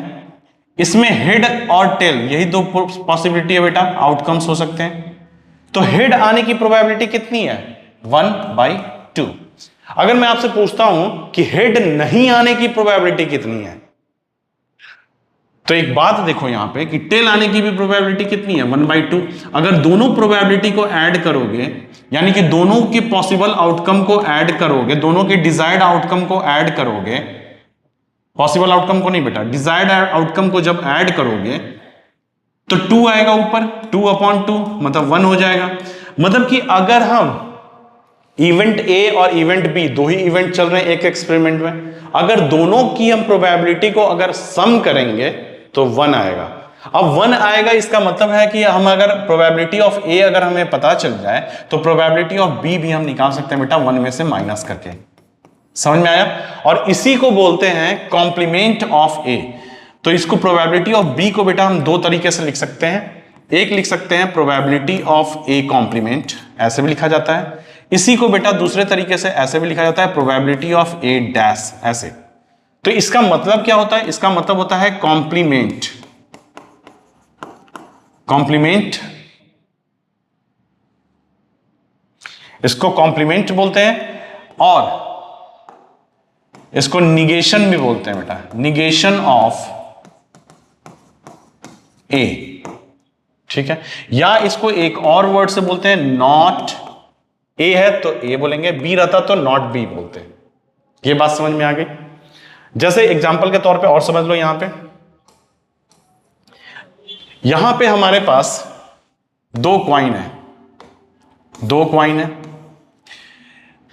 इसमें हेड और टेल यही 2 पॉसिबिलिटी है बेटा, आउटकम्स हो सकते हैं। तो हेड आने की प्रोबेबिलिटी कितनी है? 1/2। अगर मैं आपसे पूछता हूं कि हेड नहीं आने की प्रोबेबिलिटी कितनी है, तो एक बात देखो यहां पे कि टेल आने की भी प्रोबेबिलिटी कितनी है? 1/2। अगर दोनों प्रोबेबिलिटी को ऐड करोगे, यानी कि दोनों के पॉसिबल आउटकम को ऐड करोगे, दोनों के डिजायर्ड आउटकम को ऐड करोगे, पॉसिबल आउटकम को नहीं बेटा, डिजायर्ड आउटकम को जब ऐड करोगे तो 2 आएगा ऊपर, 2/2 मतलब 1 हो जाएगा। मतलब कि अगर हम इवेंट A और इवेंट B 2 ही इवेंट चल रहे हैं एक एक्सपेरिमेंट में, अगर दोनों की हम प्रोबेबिलिटी को अगर सम करेंगे तो 1 आएगा। अब 1 आएगा, इसका मतलब है कि हम अगर प्रोबेबिलिटी ऑफ A अगर हमें पता चल जाए तो प्रोबेबिलिटी ऑफ B भी हम निकाल सकते हैं बेटा 1 में से माइनस करके। समझ में आया? और इसी को बोलते हैं कॉम्प्लीमेंट ऑफ A। तो इसको प्रोबेबिलिटी ऑफ B को बेटा हम 2 तरीके से लिख सकते हैं। एक लिख सकते हैं प्रोबेबिलिटी ऑफ A कॉम्प्लीमेंट, ऐसे भी लिखा जाता है। इसी को बेटा दूसरे तरीके से ऐसे भी लिखा जाता है प्रोबेबिलिटी ऑफ A डैश, ऐसे। तो इसका मतलब क्या होता है? इसका मतलब होता है कॉम्प्लीमेंट, कॉम्प्लीमेंट, इसको कॉम्प्लीमेंट बोलते हैं और इसको निगेशन भी बोलते हैं बेटा, निगेशन ऑफ A। ठीक है, या इसको एक और वर्ड से बोलते हैं नॉट A है तो A बोलेंगे, B रहता तो नॉट B बोलते हैं। ये बात समझ में आ गई? जैसे एग्जांपल के तौर पे और समझ लो, यहां पे हमारे पास 2 कॉइन है, 2 कॉइन है।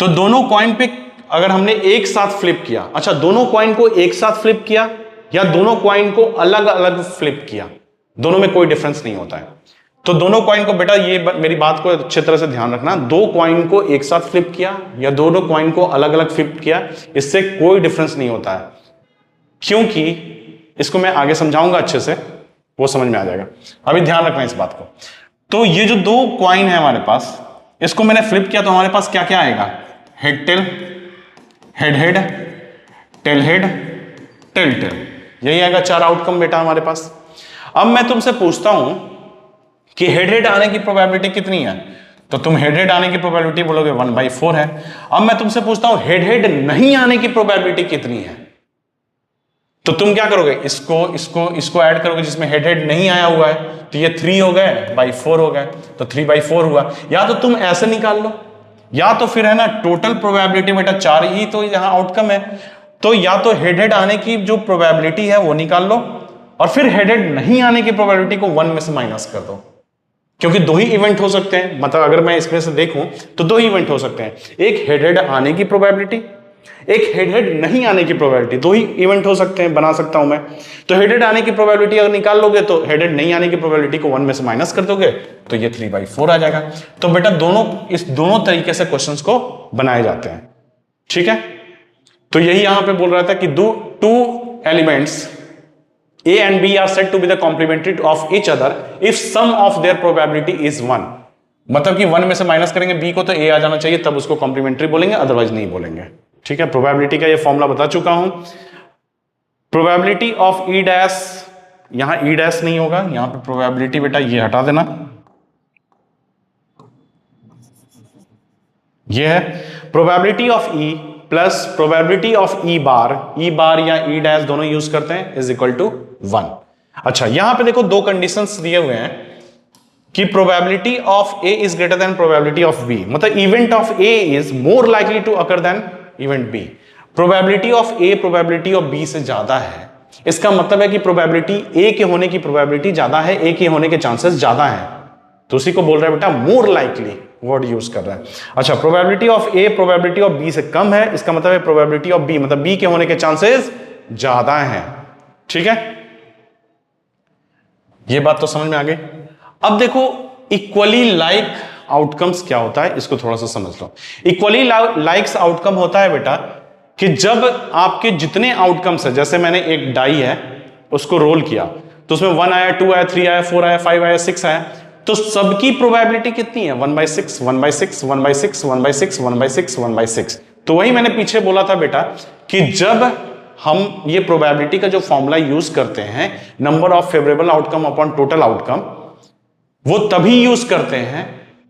तो दोनों कॉइन पे अगर हमने एक साथ फ्लिप किया, अच्छा दोनों कॉइन को एक साथ फ्लिप किया या दोनों कॉइन को अलग अलग फ्लिप किया, दोनों में कोई डिफरेंस नहीं होता है। तो दोनों कॉइन को बेटा, ये मेरी बात को अच्छे तरह से ध्यान रखना, दो कॉइन को एक साथ फ्लिप किया या दोनों कॉइन को अलग अलग फ्लिप किया, इससे कोई डिफरेंस नहीं होता है, क्योंकि इसको मैं आगे समझाऊंगा अच्छे से, वो समझ में आ जाएगा। अभी ध्यान रखना इस बात को। तो ये जो दो कॉइन है हमारे पास, इसको मैंने फ्लिप किया तो हमारे पास क्या क्या आएगा? Head tail, head head, tail head, tail tail, यही आएगा 4 आउटकम बेटा हमारे पास। अब मैं तुमसे पूछता हूं कि हेड हेड आने की प्रोबेबिलिटी कितनी है, तो तुम हेड हेड आने की प्रोबेबिलिटी बोलोगे 1/4 है। अब मैं तुमसे पूछता हूं हेड हेड नहीं आने की प्रोबेबिलिटी कितनी है, तो तुम क्या करोगे? इसको ऐड करोगे जिसमें हेड हेड नहीं आया हुआ है, तो ये 3 हो गए, बाई 4 हो गए, तो 3/4 हुआ। या तो तुम ऐसे निकाल लो, या तो फिर है ना टोटल प्रोबेबिलिटी बेटा 4 ही तो यहां आउटकम है, तो या तो हेड हेड आने की जो प्रोबेबिलिटी है वो निकाल लो, और फिर हेड हेड नहीं आने की प्रोबेबिलिटी को 1 में से माइनस कर दो, क्योंकि 2 ही इवेंट हो सकते हैं। मतलब अगर मैं इसमें से देखूं तो 2 ही इवेंट हो सकते हैं, एक हेड हेड आने की प्रोबेबिलिटी, एक हेड हेड नहीं आने की प्रोबेबिलिटी। 2 ही इवेंट हो सकते हैं, बना सकता हूं मैं। तो हेड हेड आने की प्रोबेबिलिटी अगर निकाल लोगे तो हेड हेड नहीं आने की प्रोबेबिलिटी को 1 में से माइनस कर दोगे, तो ये 3/4 आ जाएगा। तो बेटा दोनों तरीके से क्वेश्चंस को बनाए जाते हैं, ठीक है। तो यही यहां पे बोल रहा था कि 2 elements A and B are said to be the complementary of each other if sum of their probability is 1। मतलब कि 1 में से माइनस करेंगे B को तो A आ जाना चाहिए, तब उसको कॉम्प्लीमेंट्री बोलेंगे, अदरवाइज नहीं बोलेंगे, ठीक है। प्रोबेबिलिटी का ये फॉर्मूला बता चुका हूं। प्रोबेबिलिटी ऑफ E डैश, यहां E डैश नहीं होगा, यहां पे प्रोबेबिलिटी बेटा ये हटा देना, ये है probability of E plus probability of E bar या ई डैश दोनों यूज करते हैं, इज इक्वल टू 1। अच्छा, यहां पे देखो 2 कंडीशंस दिए हुए हैं कि probability of A is greater than probability of B, मतलब event of A is more likely to occur than event B. Probability of A probability of B से ज्यादा है, इसका मतलब है कि प्रोबेबिलिटी ए के होने की प्रोबेबिलिटी ज्यादा है, ए के होने के चांसेस ज्यादा है, तो उसी को बोल रहा है बेटा मोर लाइकली, वर्ड यूज कर रहा है। अच्छा, probability of A probability of B से कम है, इसका मतलब है प्रोबेबिलिटी ऑफ बी, मतलब बी के होने के चांसेस ज्यादा हैं, ठीक है। ये बात तो समझ में आ गई। अब देखो इक्वली लाइक आउटकम्स क्या होता है, इसको थोड़ा सा समझ लो। इक्वली लाइक्स आउटकम होता है बेटा कि जब आपके जितने आउटकम्स है, जैसे मैंने एक डाई है उसको रोल किया तो उसमें 1 आया, 2 आया, 3 आया, 4 आया, 5 आया, 6 आया, तो सबकी प्रोबेबिलिटी कितनी है? 1/6, 1/6, 1/6, 1/6, 1/6, 1/6। तो वही मैंने पीछे बोला था बेटा कि जब हम ये प्रोबेबिलिटी का जो फॉर्मूला यूज करते हैं, number of favourable outcome upon total outcome, वो तभी यूज करते हैं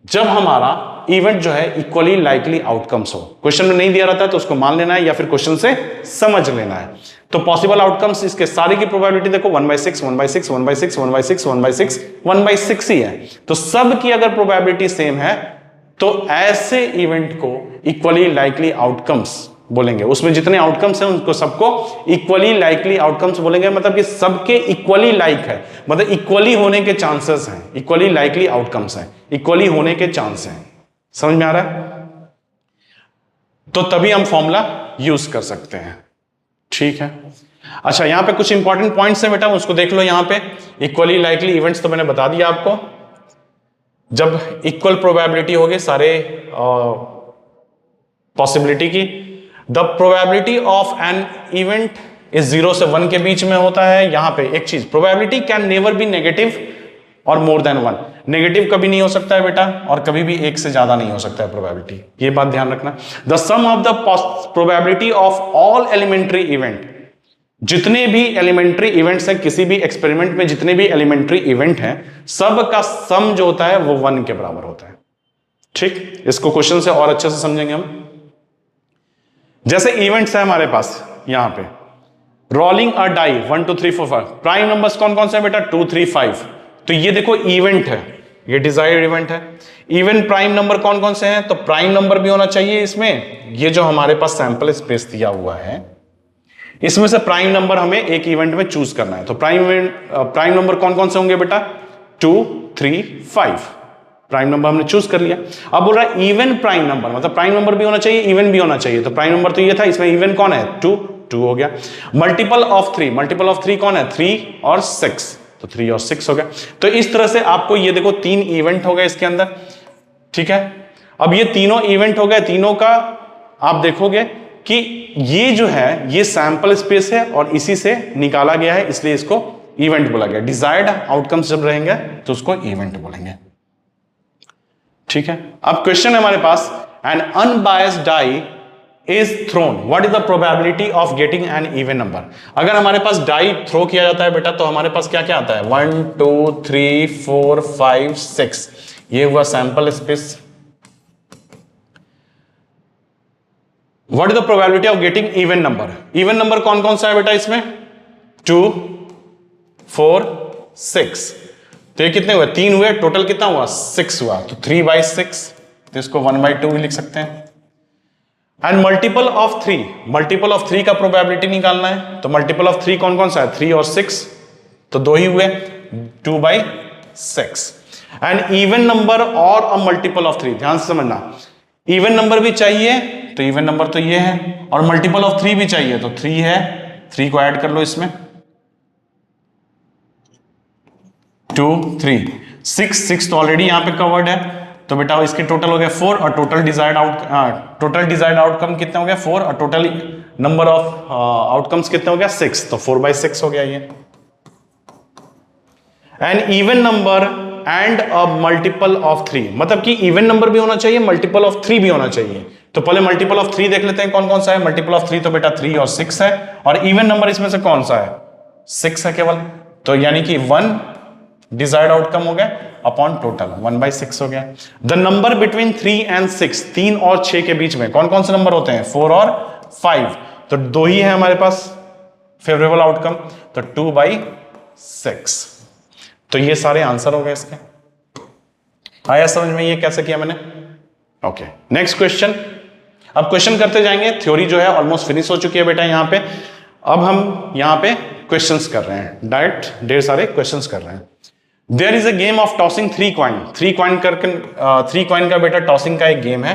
जब हमारा इवेंट जो है इक्वली लाइकली आउटकम्स हो। क्वेश्चन में नहीं दिया रहता है तो उसको मान लेना है या फिर क्वेश्चन से समझ लेना है। तो पॉसिबल आउटकम्स इसके सारे की प्रोबेबिलिटी देखो 1/6, 1/6, 1/6, 1/6, 1/6, 1/6 ही है। तो सब की अगर प्रोबेबिलिटी सेम है तो ऐसे इवेंट को इक्वली लाइकली आउटकम्स बोलेंगे। उसमें जितने आउटकम्स हैं उनको सबको इक्वली लाइकली आउटकम्स बोलेंगे, मतलब कि सबके इक्वली लाइक है, मतलब इक्वली होने के चांसेस हैं, इक्वली लाइकली आउटकम्स हैं, इक्वली होने के चांस हैं। समझ में आ रहा है? तो तभी हम फॉर्मूला यूज कर सकते हैं, ठीक है। अच्छा, यहां पे कुछ इंपॉर्टेंट पॉइंट्स हैं बेटा, उसको देख लो। यहां पे इक्वली लाइकली इवेंट्स तो मैंने बता दिया आपको। जब इक्वल प्रोबेबिलिटी होगी सारे पॉसिबिलिटी की, the probability of an event is 0 से 1 के बीच में होता है। यहां पे एक चीज, probability can never be negative और मोर देन 1। नेगेटिव कभी नहीं हो सकता है बेटा, और कभी भी 1 से ज्यादा नहीं हो सकता है प्रोबेबिलिटी, ये बात ध्यान रखना। The sum of the probability of all elementary event, जितने भी एलिमेंट्री इवेंट्स हैं किसी भी एक्सपेरिमेंट में, जितने भी एलिमेंट्री इवेंट हैं, सब का सम जो होता है वो 1 के बराबर होता है, ठीक। इसको क्वेश्चन से और अच्छे से समझेंगे हम। जैसे इवेंट्स है हमारे पास, यहां पे रोलिंग अ डाई 1 2 3 4 5, प्राइम नंबर्स कौन कौन से हैं बेटा? 2 3 5। तो ये देखो इवेंट है, ये डिजायर्ड इवेंट है। इवन प्राइम नंबर कौन कौन से हैं? तो प्राइम नंबर भी होना चाहिए इसमें। ये जो हमारे पास सैंपल स्पेस दिया हुआ है, इसमें से प्राइम नंबर हमें एक इवेंट में चूज करना है। तो प्राइम नंबर कौन कौन से होंगे बेटा? 2 3 5। प्राइम नंबर हमने चूज कर लिया। अब बोल रहा है इवन प्राइम नंबर, मतलब प्राइम नंबर भी होना चाहिए, इवन भी होना चाहिए। तो प्राइम नंबर तो ये था, इसमें इवन कौन है? 2 हो गया। मल्टीपल ऑफ 3, मल्टीपल ऑफ 3 कौन है? 3 और 6, तो तो 3 और 6 हो गया। तो इस तरह से आपको ये देखो 3 इवेंट हो गए इसके अंदर, ठीक है। अब ये तीनों इवेंट हो गए, तीनों का आप देखोगे कि ये जो है ये सैंपल स्पेस है और इसी से निकाला गया है, इसलिए इसको इवेंट बोला गया। डिजायर्ड आउटकम्स जब रहेंगे तो उसको इवेंट बोलेंगे, ठीक है। अब क्वेश्चन है हमारे पास, an unbiased die is thrown, what is the probability of getting an even number. अगर हमारे पास डाई थ्रो किया जाता है बेटा तो हमारे पास क्या क्या आता है, 1 2 3 4 5 6, ये हुआ sample space. What is the probability of getting even number, even number कौन कौन सा है बेटा इसमें, 2 4 6, तो ये कितने हुए, 3 हुए, टोटल कितना हुआ 6 हुआ, तो 3/6, तो इसको 1/2 भी लिख सकते हैं। And multiple of 3, multiple of 3 का प्रोबेबिलिटी निकालना है, तो मल्टीपल ऑफ 3 कौन कौन सा है, 3 और 6, तो 2 ही हुए, 2/6। एंड इवन नंबर और अ मल्टीपल ऑफ 3, ध्यान से समझना, इवन नंबर भी चाहिए तो इवन नंबर तो ये है, और मल्टीपल ऑफ 3 भी चाहिए तो 3 है, 3 को ऐड कर लो इसमें, 2 3 6 तो ऑलरेडी यहां पे कवर्ड है, तो बेटा इसके टोटल हो गया 4, और टोटल डिजायर्ड आउटकम कितना हो गया 4, और टोटल नंबर ऑफ आउटकम्स कितना हो गया 6, तो 4/6 हो गया ये। An even number and a multiple of 3, मतलब कि इवन नंबर भी होना चाहिए, मल्टीपल ऑफ 3 भी होना चाहिए। तो पहले मल्टीपल ऑफ 3 देख लेते हैं कौन कौन सा है। मल्टीपल ऑफ 3 तो बेटा 3 और 6 है, और इवन नंबर इसमें से कौन सा है, 6 है केवल, तो यानी कि 1 डिजायर्ड आउटकम हो गया अपॉन टोटल 1/6 हो गया। द नंबर बिटवीन 3 एंड 6, 3 और 6 के बीच में कौन कौन से नंबर होते हैं, 4 और 5, तो 2 ही है हमारे पास फेवरेबल आउटकम, तो 2/6। तो ये सारे आंसर हो गए इसके। आया समझ में ये कैसे किया मैंने? Okay, next question. अब क्वेश्चन करते जाएंगे, थ्योरी जो है ऑलमोस्ट फिनिश हो चुकी है बेटा यहाँ पे। अब हम यहाँ पे क्वेश्चंस कर रहे हैं, डायरेक्ट ढेर सारे क्वेश्चंस कर रहे हैं। There is a game of tossing 3 coin, 3 coin करके 3 कॉइन का बेटा टॉसिंग का एक गेम है।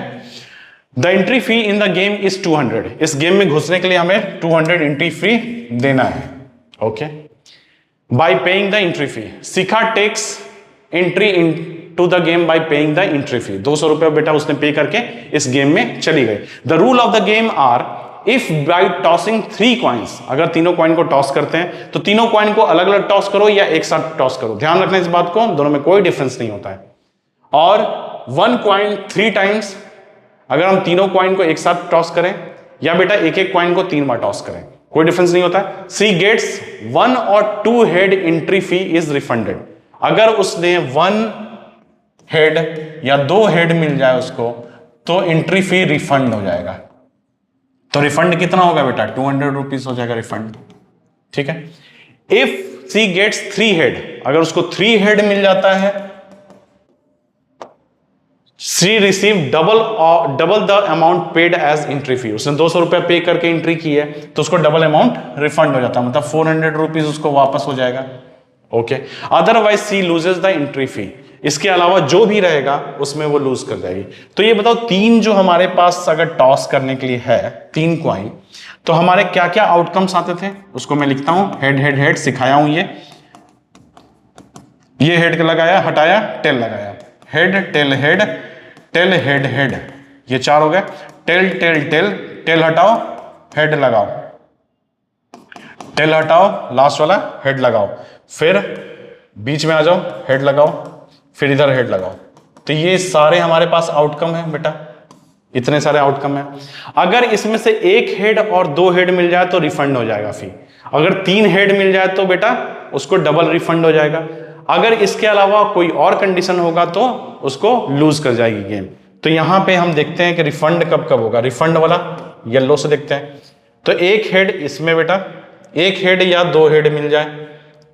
The entry fee in the game is 200, इस गेम में घुसने के लिए हमें 200 एंट्री फी देना है। Okay, by paying the entry fee, Shikha takes entry into the game by paying the entry fee, 200 रुपए बेटा उसने पे करके इस गेम में चली गई। The rule of the game are, if by tossing 3 coins, अगर तीनों कॉइन को टॉस करते हैं तो तीनों कॉइन को अलग अलग टॉस करो या एक साथ टॉस करो, ध्यान रखना इस बात को, दोनों में कोई डिफरेंस नहीं होता है। और 1 कॉइन 3 टाइम्स, अगर हम तीनों कॉइन को एक साथ टॉस करें या बेटा एक एक कॉइन को 3 बार टॉस करें, कोई डिफरेंस नहीं होता है। सी गेट्स 1 और 2 head entry fee is refunded, अगर उसने 1 हेड या 2 हेड मिल जाए उसको तो एंट्री फी रिफंड हो जाएगा। तो रिफंड कितना होगा बेटा, 200 रुपीज हो जाएगा रिफंड, ठीक है। इफ सी गेट्स 3 हेड, अगर उसको 3 हेड मिल जाता है, C receive double the amount paid as entry fee, उसने 200 रुपया पे करके एंट्री की है तो उसको डबल अमाउंट रिफंड हो जाता है, मतलब 400 रुपीज उसको वापस हो जाएगा। Okay, otherwise she loses the entry fee, इसके अलावा जो भी रहेगा उसमें वो लूज कर जाएगी। तो ये बताओ 3 जो हमारे पास अगर टॉस करने के लिए है 3 कॉइन, तो हमारे क्या क्या आउटकम्स आते थे उसको मैं लिखता हूं, हेड हेड हेड सिखाया हूं, ये हेड लगाया, हटाया, टेल लगाया, head tail head, tail head head, ये 4 हो गए। टेल टेल टेल, टेल हटाओ, हेड लगाओ, टेल हटाओ, लास्ट वाला हेड लगाओ, फिर बीच में आ जाओ, हेड लगाओ, फिर इधर हेड लगाओ। तो ये सारे हमारे पास आउटकम है बेटा, इतने सारे आउटकम है। अगर इसमें से 1 हेड और 2 हेड मिल जाए तो रिफंड हो जाएगा फी, अगर 3 हेड मिल जाए तो बेटा उसको डबल रिफंड हो जाएगा, अगर इसके अलावा कोई और कंडीशन होगा तो उसको लूज कर जाएगी गेम। तो यहां पे हम देखते हैं कि रिफंड कब कब होगा, रिफंड वाला येलो से देखते हैं। तो 1 हेड इसमें बेटा, 1 हेड या 2 हेड मिल जाए,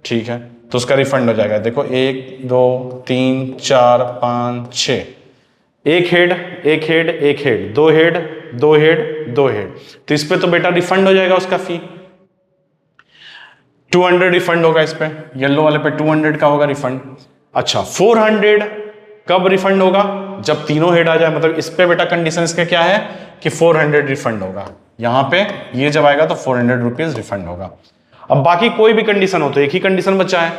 ठीक है, तो उसका रिफंड हो जाएगा। देखो 1 2 3 4 5 6, 1 head 1 head 1 head, 2 head 2 head 2 head, तो इस पे तो बेटा रिफंड हो जाएगा उसका फी, 200 रिफंड होगा इस पे, येलो वाले पे 200 का होगा रिफंड। अच्छा, 400 कब रिफंड होगा, जब तीनों हेड आ जाए, मतलब इस पे बेटा कंडीशन इसका क्या है कि 400 रिफंड होगा, यहां पे ये जब आएगा तो 400 रुपीज रिफंड होगा। अब बाकी कोई भी कंडीशन हो तो एक ही कंडीशन बचा है,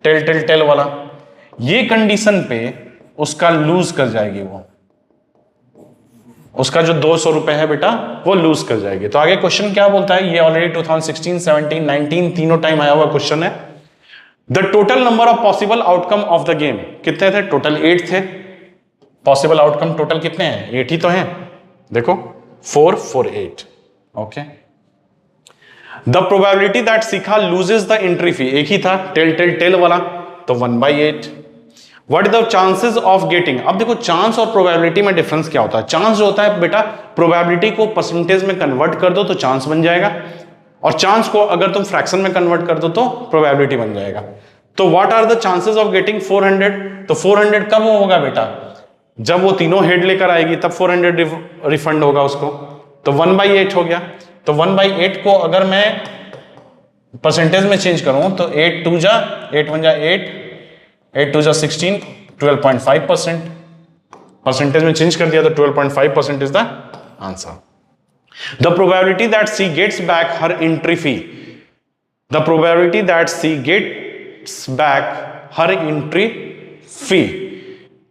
टेल टेल टेल वाला, ये कंडीशन पे उसका लूज कर जाएगी, वो उसका जो 200 रुपए है बेटा वो लूज कर जाएगी। तो आगे क्वेश्चन क्या बोलता है, ये ऑलरेडी 2016, 17, 19 तीनों टाइम आया हुआ क्वेश्चन है। The total number of possible outcome of the game कितने थे? टोटल 8 थे। पॉसिबल आउटकम टोटल कितने हैं? 8 ही तो हैं। देखो 4 4 8। Okay. The probability that Shikha loses the entry फी, एक ही था टेल टेल टेल वाला, तो 1/8। What is the chances of getting? अब देखो चांस और प्रोबेबिलिटी में डिफरेंस क्या होता है। चांस जो होता है बेटा, प्रोबेबिलिटी को परसेंटेज में कन्वर्ट कर दो तो चांस बन जाएगा, और चांस को अगर तुम फ्रैक्शन में कन्वर्ट कर दो तो प्रोबेबिलिटी बन जाएगा। तो what are the chances of getting 400? तो 400 कब होगा बेटा? जब वो तीनों हेड लेकर आएगी तब 400 रिफंड होगा उसको, तो 1/8 हो गया। तो 1/8 को अगर मैं परसेंटेज में चेंज करूं तो 8 2 जा 8 1 जा 8 8 2 जा 16, 12.5%। परसेंटेज में चेंज कर दिया तो 12.5% is the answer. The probability that she gets back her entry fee, the probability that she gets back her entry fee,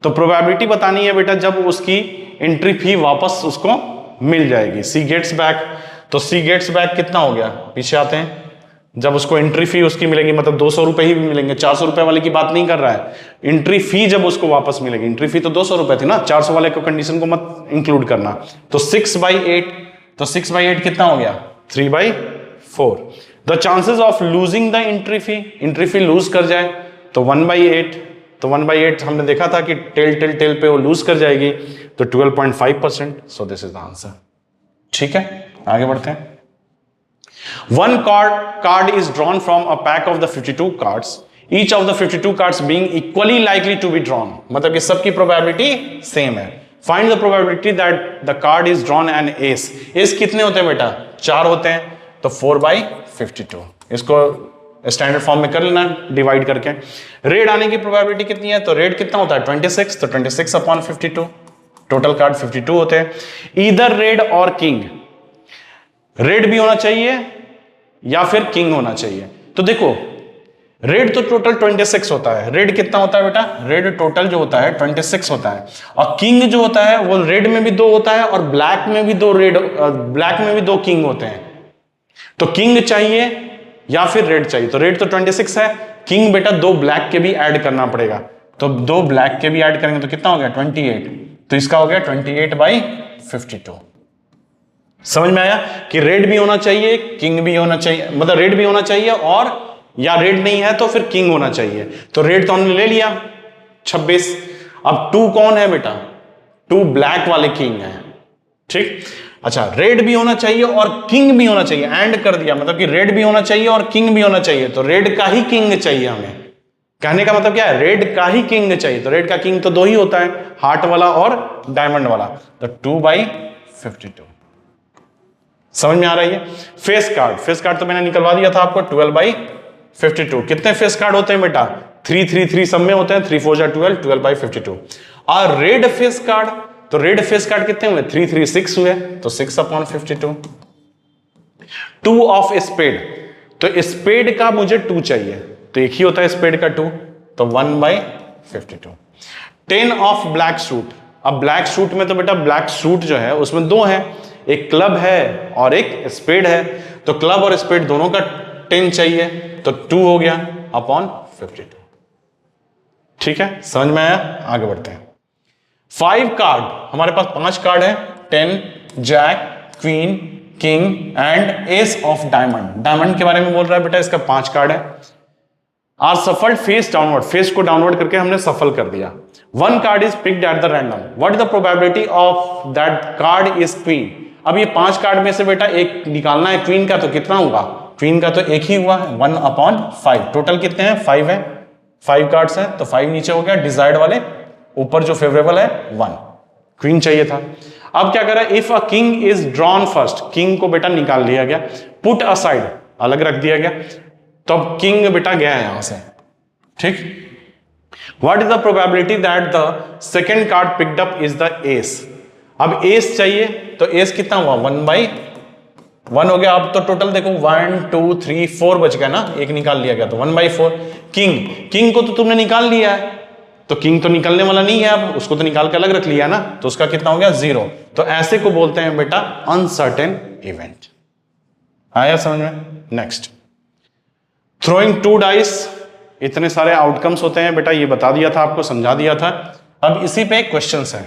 तो प्रोबेबिलिटी बतानी है बेटा जब उसकी एंट्री फी वापस उसको मिल जाएगी। सी गेट्स बैक, तो सी गेट्स बैक कितना हो गया? पीछे आते हैं, जब उसको एंट्री फी उसकी मिलेगी, मतलब 200 रुपए ही मिलेंगे, 400 रुपए वाले की बात नहीं कर रहा है। एंट्री फी जब उसको वापस मिलेगी, एंट्री फी तो 200 रुपए थी ना, 400 वाले को कंडीशन को मत इंक्लूड करना। तो 6/8, तो 6/8 कितना हो गया? 3/4। The chances of losing the entry fee, entry fee lose कर जाए तो 1/8, तो 1/8 हमने देखा था कि टेल टेल टेल पे वो लूज कर जाएगी, तो 12.5%। So this is the answer. ठीक है, आगे बढ़ते हैं। One card is drawn from a pack of the 52 cards. Each of the 52 cards being equally likely to be drawn. मतलब कि सबकी probability same है। Find the probability that the card is drawn an ace. Ace कितने होते हैं बेटा? 4 होते हैं, तो 4/52। इसको स्टैंडर्ड फॉर्म में कर लेना डिवाइड करके। रेड आने की प्रोबेबिलिटी कितनी है? तो रेड कितना होता है? 26, तो 26/52। टोटल कार्ड 52 होते हैं। ईदर रेड और किंग, रेड भी होना चाहिए या फिर किंग होना चाहिए। तो देखो रेड तो टोटल 26 होता है। रेड कितना होता है बेटा? रेड टोटल जो होता है 26 होता है, और किंग जो होता है वो रेड में भी 2 होता है और ब्लैक में भी 2 रेड, ब्लैक में भी 2 किंग होते हैं। तो किंग चाहिए या फिर रेड चाहिए? तो रेड तो 26 है, किंग बेटा 2 ब्लैक के भी ऐड करना पड़ेगा, तो 2 ब्लैक के भी ऐड करेंगे तो कितना हो गया? 28। तो इसका हो गया 28/52। समझ में आया कि रेड भी होना चाहिए, किंग भी होना चाहिए, मतलब रेड भी होना चाहिए, और या रेड नहीं है तो फिर किंग होना चाहिए। तो रेड तो हमने ले लिया 26। अब 2 कौन है बेटा? 2 ब्लैक वाले किंग है। ठीक, अच्छा रेड भी होना चाहिए और किंग भी होना चाहिए, एंड कर दिया, मतलब कि रेड भी होना चाहिए और किंग भी होना चाहिए, तो रेड का ही किंग चाहिए हमें। कहने का मतलब क्या है? रेड का ही किंग चाहिए। तो रेड का किंग तो 2 ही होता है, हार्ट वाला और डायमंड वाला, तो 2/52। समझ में आ रही है? फेस कार्ड, फेस कार्ड तो मैंने निकलवा दिया था आपको, 12/52। कितने फेस कार्ड होते हैं बेटा? 3 3 3 सब में होते हैं, 3 4 12, 12/52। और रेड फेस कार्ड, तो रेड फेस कार्ड कितने हुए? 3 3 6 हुए, तो 6/52। 2 ऑफ स्पेड, तो स्पेड का मुझे 2 चाहिए, तो एक ही होता है स्पेड का 2, तो 1/52। 10 ऑफ ब्लैक सूट, अब ब्लैक सूट में तो बेटा ब्लैक सूट जो है उसमें 2 है, एक क्लब है और एक स्पेड है, तो क्लब और स्पेड दोनों का 10 चाहिए, तो 2 हो गया /52। ठीक है, समझ में आया? आगे बढ़ते हैं। 5 कार्ड, हमारे पास 5 कार्ड है, 10, jack, queen, king and ace of diamond. Diamond के बारे में बोल रहा है बेटा, इसका 5 कार्ड है। Are shuffled face downward, face को डाउनवर्ड करके हमने सफल कर दिया। 1 card is picked at the random, what is the probability of that card is queen. अब ये 5 कार्ड में से बेटा एक निकालना है क्वीन का, तो कितना हुआ? क्वीन का तो एक ही हुआ है, 1/5। टोटल कितने हैं? 5 है, 5 कार्ड्स हैं, तो 5 नीचे हो गया, डिजायर्ड वाले ऊपर जो फेवरेबल है 1, क्वीन चाहिए था। अब क्या करा? If a king is drawn first, king को बेटा निकाल लिया गया, पुट असाइड अलग रख दिया गया, तो अब किंग बेटा गया है यहां से। ठीक, what is the probability that the second card picked up is the S. अब एस चाहिए, तो एस कितना हुआ? 1/2। 1 हो गया। अब तो टोटल देखो 1 2 3 4 बच गया ना, एक निकाल लिया गया तो 1/4। किंग को तो तुमने निकाल लिया है, तो किंग तो निकलने वाला नहीं है, अब उसको तो निकाल के अलग रख लिया ना, तो उसका कितना हो गया 0। तो ऐसे को बोलते हैं बेटा अनसर्टेन इवेंट। आया समझ में? नेक्स्ट, थ्रोइंग 2 डाइस, इतने सारे आउटकम्स होते हैं बेटा, ये बता दिया था आपको, समझा दिया था। अब इसी पे क्वेश्चंस है।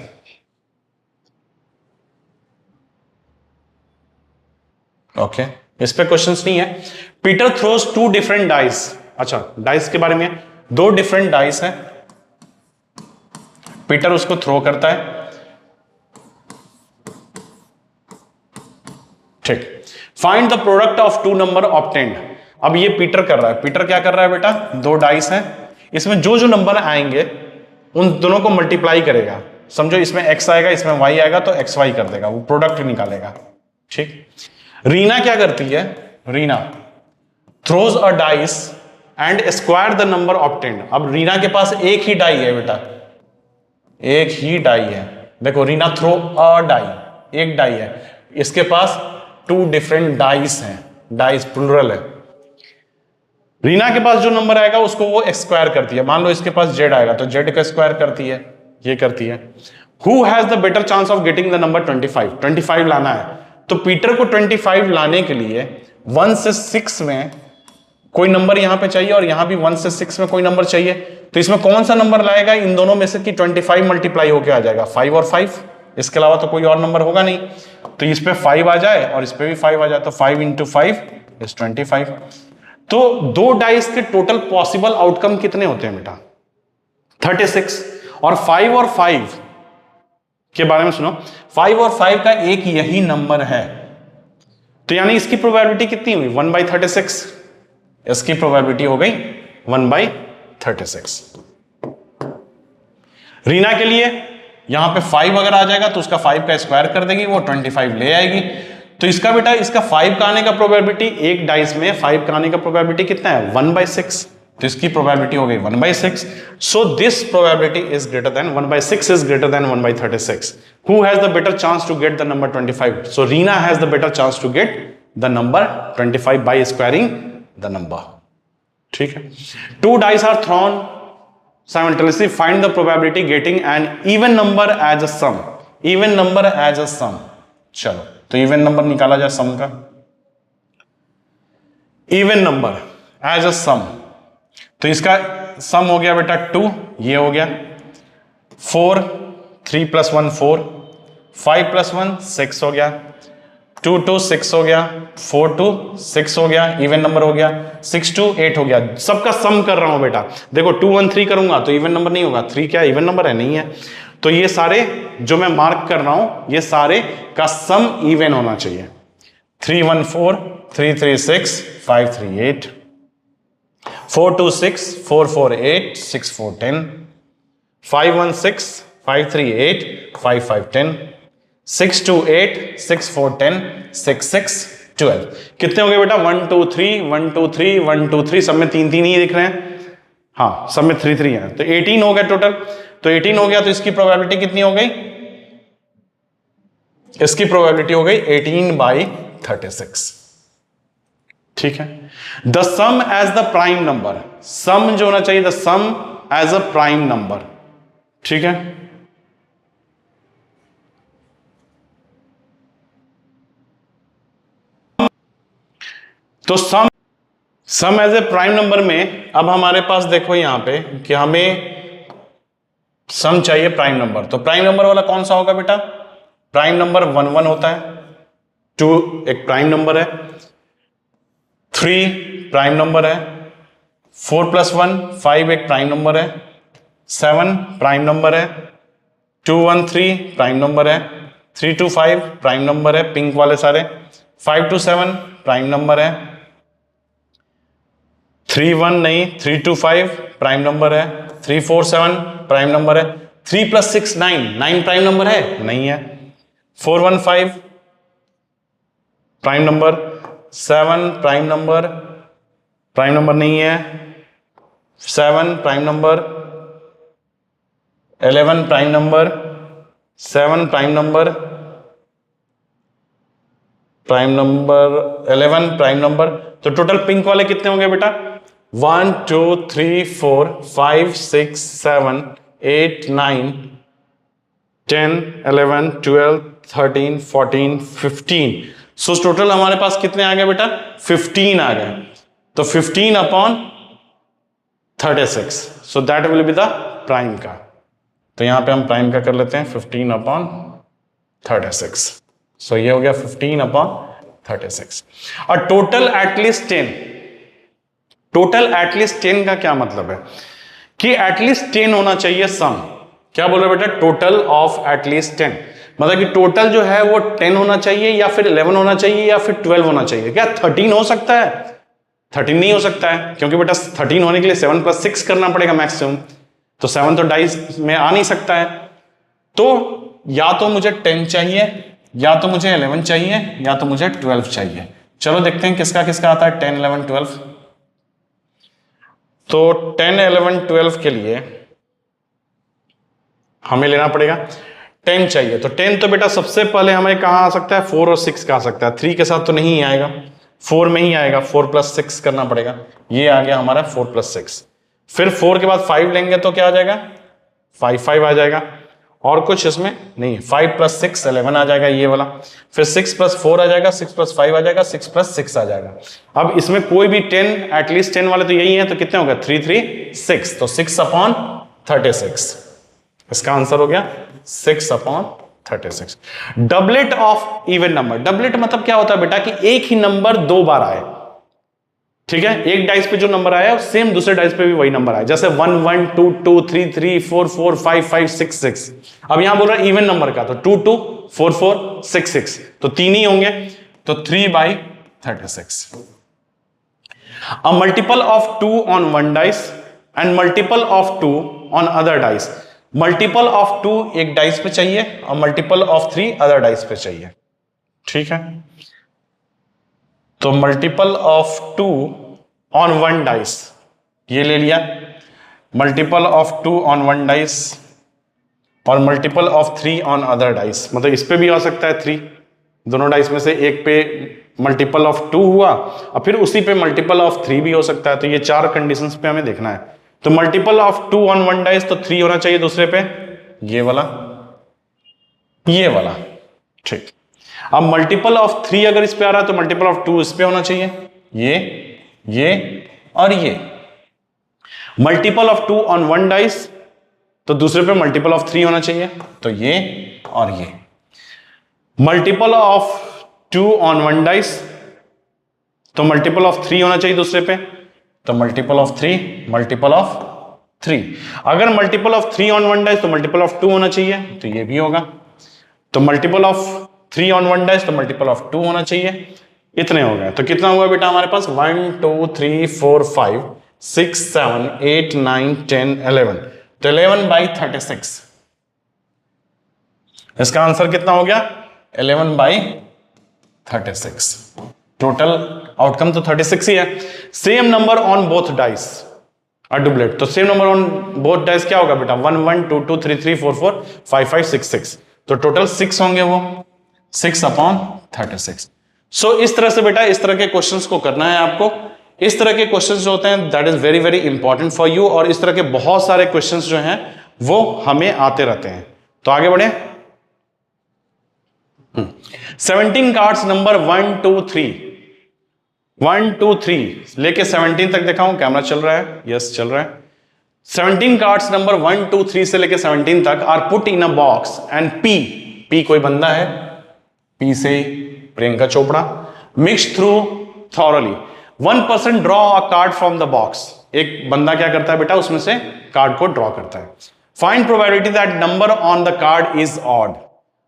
ओके, इस पे क्वेश्चंस नहीं है। Peter throws 2 different dice. अच्छा, डाइस के बारे में, 2 डिफरेंट डाइस है, पीटर उसको थ्रो करता है, ठीक। Find the product of 2 number obtained. अब ये पीटर कर रहा है, पीटर क्या कर रहा है बेटा, 2 डाइस है, इसमें जो जो नंबर आएंगे उन दोनों को मल्टीप्लाई करेगा। समझो इसमें x आएगा, इसमें y आएगा, तो xy कर देगा, वो प्रोडक्ट निकालेगा, ठीक। रीना क्या करती है, Reena throws a dice and square the number obtained. अब रीना के पास एक ही डाई है बेटा, एक ही डाई है। देखो रीना थ्रो अ डाई, एक डाई है, इसके पास 2 डिफरेंट डाइस हैं, डाइस प्लुरल है। रीना के पास जो नंबर आएगा उसको वो स्क्वायर करती है। मान लो इसके पास जेड आएगा तो जेड का स्क्वायर करती है, ये करती है। Who has the better chance of getting the number 25? 25 लाना है, तो पीटर को 25 लाने के लिए 1 से 6 में कोई नंबर यहां पे चाहिए और यहां भी 1 से 6 में कोई नंबर चाहिए। तो इसमें कौन सा नंबर लाएगा इन दोनों में से कि 25 मल्टीप्लाई होके आ जाएगा? 5 और 5, इसके अलावा तो कोई और नंबर होगा नहीं। तो इस पे 5 आ जाए और इस पे भी 5 आ जाए, तो 5 × 5 इज 25। तो 2 डाइस के टोटल पॉसिबल आउटकम कितने होते हैं बेटा? 36। और 5 और 5 के बारे में सुनो, 5 और 5 का एक यही नंबर है, तो यानी इसकी प्रोबेबिलिटी कितनी हुई? 1/36। इसकी प्रोबेबिलिटी हो गई 1/36। रीना के लिए यहां पे 5 अगर आ जाएगा तो उसका 5 का स्क्वायर कर देगी, वो 25 ले आएगी। तो इसका बेटा, इसका 5 का आने का प्रोबेबिलिटी, एक डाइस में 5 का आने का प्रोबेबिलिटी कितना है? 1/6। तो इसकी प्रोबेबिलिटी हो गई 1/6। So this probability is greater than 1/6 is greater than 1/36। Who has the better chance to get the number 25? So Reena has the better chance to get the number 25 by squaring the number, ठीक है। 2 dice are thrown simultaneously, find the probability getting an even number as a sum, even number as a sum। चलो, तो even number निकाला जाए सम का। Even number as a सम, तो इसका सम हो गया बेटा 2, ये हो गया 4, 3 + 1 4, 5 + 1 6 हो गया, 2 2 6 हो गया, 4 2 6 हो गया, इवन नंबर हो गया, 6 2 8 हो गया। सबका सम कर रहा हूं बेटा। देखो 2 1 3 करूंगा तो इवन नंबर नहीं होगा, 3 क्या इवन नंबर है? नहीं है। तो ये सारे जो मैं मार्क कर रहा हूं, ये सारे का सम इवन होना चाहिए। 3 1 4, 3 3 6, 5 3 8, 4 2 6, 4 4 8, 6 4 10, 5 1 6, 5 3 8, 5 5 10, 6 2 8, 6 4 10, 6 6 12। कितने हो गए बेटा? 1 2 3, 1 2 3, 1 2 3, सब में 3 3 ही दिख रहे हैं, हाँ सब में 3 3 है, तो 18 हो गया टोटल। तो 18 हो गया, तो इसकी प्रोबेबिलिटी कितनी हो गई? इसकी प्रोबेबिलिटी हो गई 18/36, ठीक है। The sum as the prime number, sum जो होना चाहिए the sum as a prime number, ठीक है। तो sum as a prime number में अब हमारे पास देखो यहां पे कि हमें सम चाहिए प्राइम नंबर। तो प्राइम नंबर वाला कौन सा होगा बेटा? प्राइम नंबर 1 1 होता है, 2 एक प्राइम नंबर है, 3 प्राइम नंबर है, 4 + 1 5 एक प्राइम नंबर है, 7 प्राइम नंबर है, 2 1 3 प्राइम नंबर है, 3 2 5 प्राइम नंबर है, पिंक वाले सारे, 5 2 7 प्राइम नंबर है, 3 1 नहीं, 3 2 5 प्राइम नंबर है, 3 4 7 प्राइम नंबर है, 3 + 6 9, 9 प्राइम नंबर है? नहीं है। 4 1 5 प्राइम नंबर, 7 प्राइम नंबर नहीं है, 7 prime number, 11 prime number, 7 prime number, prime number 11 prime number. तो टोटल पिंक वाले कितने होंगे बेटा? 1 2 3 4 5 6 7 8 9 10 11 12 13 14 15। सो टोटल हमारे पास कितने आ गए बेटा? 15 आ गए। तो 15 upon 36, so that will be the prime का। तो यहां पे हम प्राइम का कर लेते हैं 15 अपॉन 36। सो ये हो गया 15 अपॉन 36। और टोटल एटलीस्ट 10, टोटल एटलीस्ट 10 का क्या मतलब है कि एटलीस्ट 10 होना चाहिए सम। क्या बोल रहे बेटा? टोटल ऑफ एटलीस्ट 10, मतलब कि टोटल जो है वो 10 होना चाहिए या फिर 11 होना चाहिए या फिर 12 होना चाहिए। क्या 13 हो सकता है? 13 नहीं हो सकता है, क्योंकि बेटा 13 होने के लिए 7 + 6 करना पड़ेगा मैक्सिमम। तो 7 तो डाइस में आ नहीं सकता है। तो या तो मुझे 10 चाहिए, या तो मुझे 11 चाहिए, या तो मुझे 12 चाहिए। चलो देखते हैं किसका किसका आता है 10 11 12। तो 10 11 12 के लिए हमें लेना पड़ेगा 10 चाहिए। तो 10 तो बेटा सबसे पहले हमें कहां आ सकता है? 4 और 6 का आ सकता है। 3 के साथ तो नहीं आएगा, 4 में ही आएगा। 4 + 6 करना पड़ेगा। ये आ गया हमारा 4 + 6। फिर 4 के बाद 5 लेंगे तो क्या आ जाएगा? 5 5 आ जाएगा। और कुछ इसमें नहीं है। 5 + 6 11 आ जाएगा ये वाला। फिर 6 + 4 आ जाएगा, 6 + 5 आ जाएगा, 6 + 6 आ जाएगा। अब इसमें कोई भी 10 एटलीस्ट 10 वाले तो यही है। तो कितने हो गए? 3 3 6। तो 6 अपॉन 36 इसका आंसर हो गया 6 upon 36। Doublet of even number. Doublet मतलब क्या होता है बेटा कि एक ही नंबर 2 बार आए। ठीक है, एक डाइस पे जो नंबर आया सेम दूसरे डाइस पे भी वही नंबर आया। जैसे 1 1 2 2 3 3 4 4 5 5 6 6। अब यहां बोल रहा है इवन नंबर का, तो 2 2 4 4 6 6, तो 3 ही होंगे। तो 3/36। अ multiple of 2 on one dice and multiple of 2 on other dice. Multiple of 2 एक डाइस पे चाहिए और मल्टीपल ऑफ 3 अदर डाइस पे चाहिए। ठीक है, तो multiple of 2 on one dice ये ले लिया, multiple of 2 on one dice और multiple of 3 on other dice. मतलब इस पे भी आ सकता है 3, दोनों डाइस में से एक पे मल्टीपल ऑफ 2 हुआ और फिर उसी पे मल्टीपल ऑफ 3 भी हो सकता है। तो ये 4 कंडीशंस पे हमें देखना है। तो multiple of 2 on one dice तो 3 होना चाहिए दूसरे पे, ये वाला, ये वाला। ठीक, अब मल्टीपल ऑफ 3 अगर इस पे आ रहा है तो मल्टीपल ऑफ 2 इस पे होना चाहिए, ये और ये। Multiple of 2 on one dice तो दूसरे पे मल्टीपल ऑफ 3 होना चाहिए, तो ये और ये। Multiple of 2 on one dice तो मल्टीपल ऑफ 3 होना चाहिए दूसरे पे, तो मल्टीपल ऑफ 3 मल्टीपल ऑफ 3। अगर multiple of 3 on one dice तो मल्टीपल ऑफ 2 होना चाहिए, तो ये भी होगा। तो multiple of 3 on one dice तो मल्टीपल ऑफ 2 होना चाहिए। इतने हो गए। तो कितना हुआ बेटा हमारे पास? 1 2 3 4 5 6 7 8 9 10 11। तो 11/36 इसका आंसर कितना हो गया? 11/36। टोटल आउटकम तो 36 ही है। Same number on both dice और डुप्लेट। तो same number on both dice क्या होगा बेटा? 1 1 2 2 3 3 4 4 5 5 6 6। तो टोटल 6 होंगे वो, 6/36। सो इस तरह से बेटा इस तरह के क्वेश्चंस को करना है आपको। इस तरह के क्वेश्चंस जो होते हैं that is very very important for you. और इस तरह के बहुत सारे क्वेश्चंस जो हैं वो हमें आते रहते हैं। तो आगे बढ़े। 17 कार्ड्स नंबर 1 2 3 1 2 3 लेके 17 तक दिखाऊं? कैमरा चल रहा है? यस चल रहा है। 17 कार्ड्स नंबर 1 2 3 से लेके 17 तक are put in a box and P कोई बंदा है, पी से Priyanka Chopra, mix through thoroughly. 1 person draw a card from the box. एक बंदा क्या करता है बेटा? उसमें से कार्ड को ड्रॉ करता है। Find probability that number on the card is odd.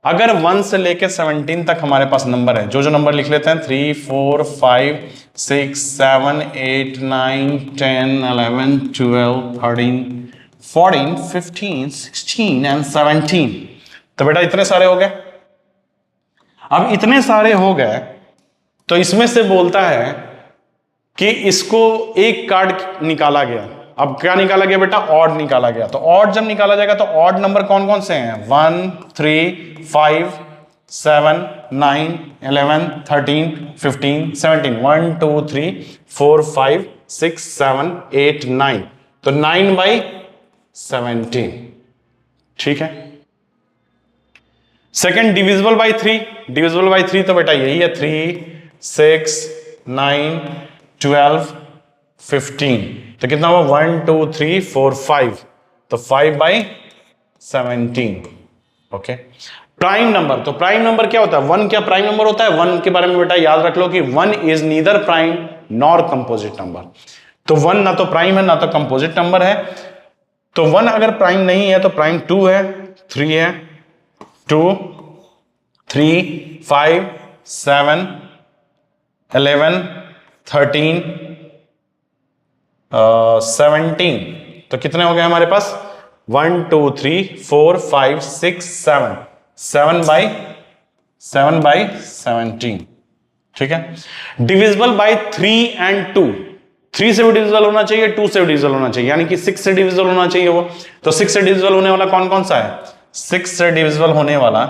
अगर 1 से लेके 17 तक हमारे पास नंबर है, जो नंबर लिख लेते हैं 3 4 5 6 7 8 9 10 11 12 13 14 15 16 एंड 17। तो बेटा इतने सारे हो गए। अब इतने सारे हो गए तो इसमें से बोलता है कि इसको एक कार्ड निकाला गया। अब क्या निकाला गया बेटा? ऑड निकाला गया। तो ऑड जब निकाला जाएगा तो ऑड नंबर कौन कौन से हैं? 1 3 5 7 9 11 13 15 17 1 2 3 4 5 6 7 8 9, तो 9/17। ठीक है। Second divisible by 3, divisible by 3 तो बेटा यही है 3 6 9 12 15, तो कितना हुआ 1 2 3 4 5, तो 5/17। ओके। प्राइम नंबर, तो प्राइम नंबर क्या होता है, 1 क्या प्राइम नंबर होता है, 1 के बारे में बेटा याद रख लो कि 1 is neither prime nor composite number. तो 1 ना तो प्राइम है ना तो कंपोजिट नंबर है। तो 1 अगर प्राइम नहीं है तो प्राइम 2 है, 3 है, 2 3 5 7 11 13 17, तो कितने हो गए हमारे पास 1 2 3 4 5 6 7, 7/17। ठीक है। डिविजिबल बाय 3 एंड 2, 3 से भी डिविजिबल होना चाहिए, 2 से भी डिविजिबल होना चाहिए, यानी कि 6 से डिविजिबल होना चाहिए वो। तो 6 से डिविजिबल होने वाला कौन कौन सा है, 6 से डिविजिबल होने वाला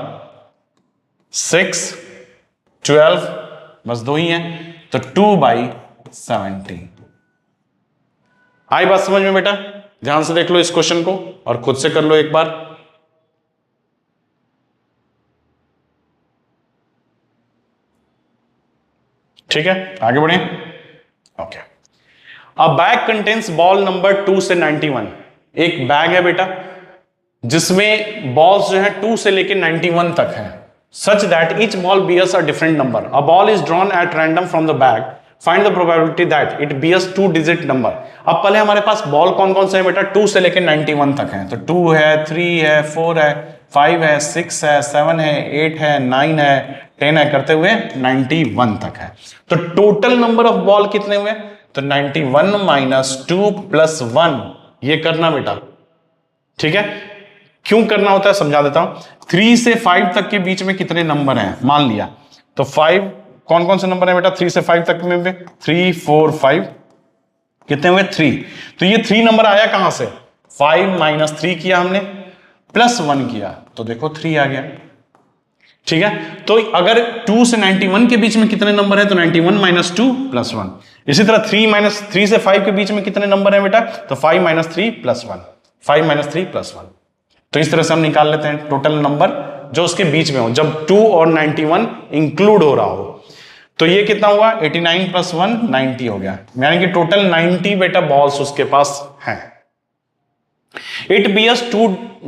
6 12, बस 2 ही है, तो 2/17। आई बात समझ में बेटा? ध्यान से देख लो इस क्वेश्चन को और खुद से कर लो एक बार। ठीक है, आगे बढ़े। ओके। अ बैग कंटेन्स बॉल नंबर 2 से 91। एक बैग है बेटा जिसमें बॉल्स जो है 2 से लेकर 91 तक है, such that each ball bears a different number. A ball is drawn at random from the bag, find the probability that it bears 2 digit number. अब पहले हमारे पास बॉल कौन कौन से है बेटा, 2 से लेकर 91 तक है, तो 2 है, 3 है, 4 है, 5 है, 6 है, 7 है, 8 है, 9 है, 10 है, करते हुए 91 तक है। तो टोटल नंबर ऑफ बॉल कितने हुए, तो 91 माइनस 2 प्लस 1, ये करना बेटा। ठीक है, क्यों करना होता है समझा देता हूं। 3 से 5 तक के बीच में कितने नंबर हैं मान लिया, तो 5 कौन कौन से नंबर है बेटा 3 से 5 तक में, 3 4 5, कितने हुए 3, तो ये 3 नंबर आया कहां से, 5 माइनस 3 किया हमने, प्लस 1 किया, तो देखो 3 आ गया। ठीक है, तो अगर 2 से 91 के बीच में कितने नंबर है, तो 91 माइनस 2 प्लस 1। इसी तरह 3 से 5 के बीच में कितने नंबर है बेटा, तो 5 माइनस 3 प्लस 1, 5 माइनस 3 प्लस 1। तो इस तरह से हम निकाल लेते हैं टोटल नंबर जो उसके बीच में हो, जब 2 और 91 इंक्लूड हो रहा हो। तो ये कितना हुआ 89 प्लस 1 90 हो गया, यानी कि टोटल 90 बेटा बॉल्स उसके पास हैं। It bears 2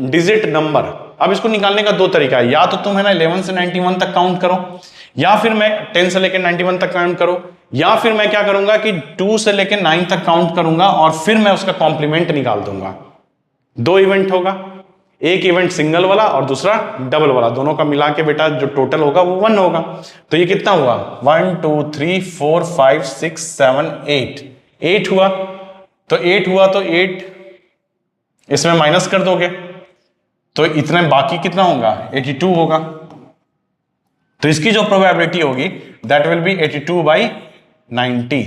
digit number. अब इसको निकालने का 2 तरीका है, या तो तुम है ना 11 से 91 तक काउंट करो, या फिर मैं 10 से लेकर 91 तक काउंट करो, या फिर मैं क्या करूंगा कि 2 से लेकर 9 तक काउंट करूंगा और फिर मैं उसका कॉम्प्लीमेंट निकाल दूंगा। 2 इवेंट होगा, एक इवेंट सिंगल वाला और दूसरा डबल वाला, दोनों का मिला के बेटा जो टोटल होगा वो 1 होगा। तो ये कितना हुआ 1 2 3 4 5 6 7 8 हुआ, तो 8 हुआ तो 8 इसमें माइनस कर दोगे तो इतने बाकी कितना होगा 82 होगा। तो इसकी जो प्रोबेबिलिटी होगी दैट विल बी 82/90,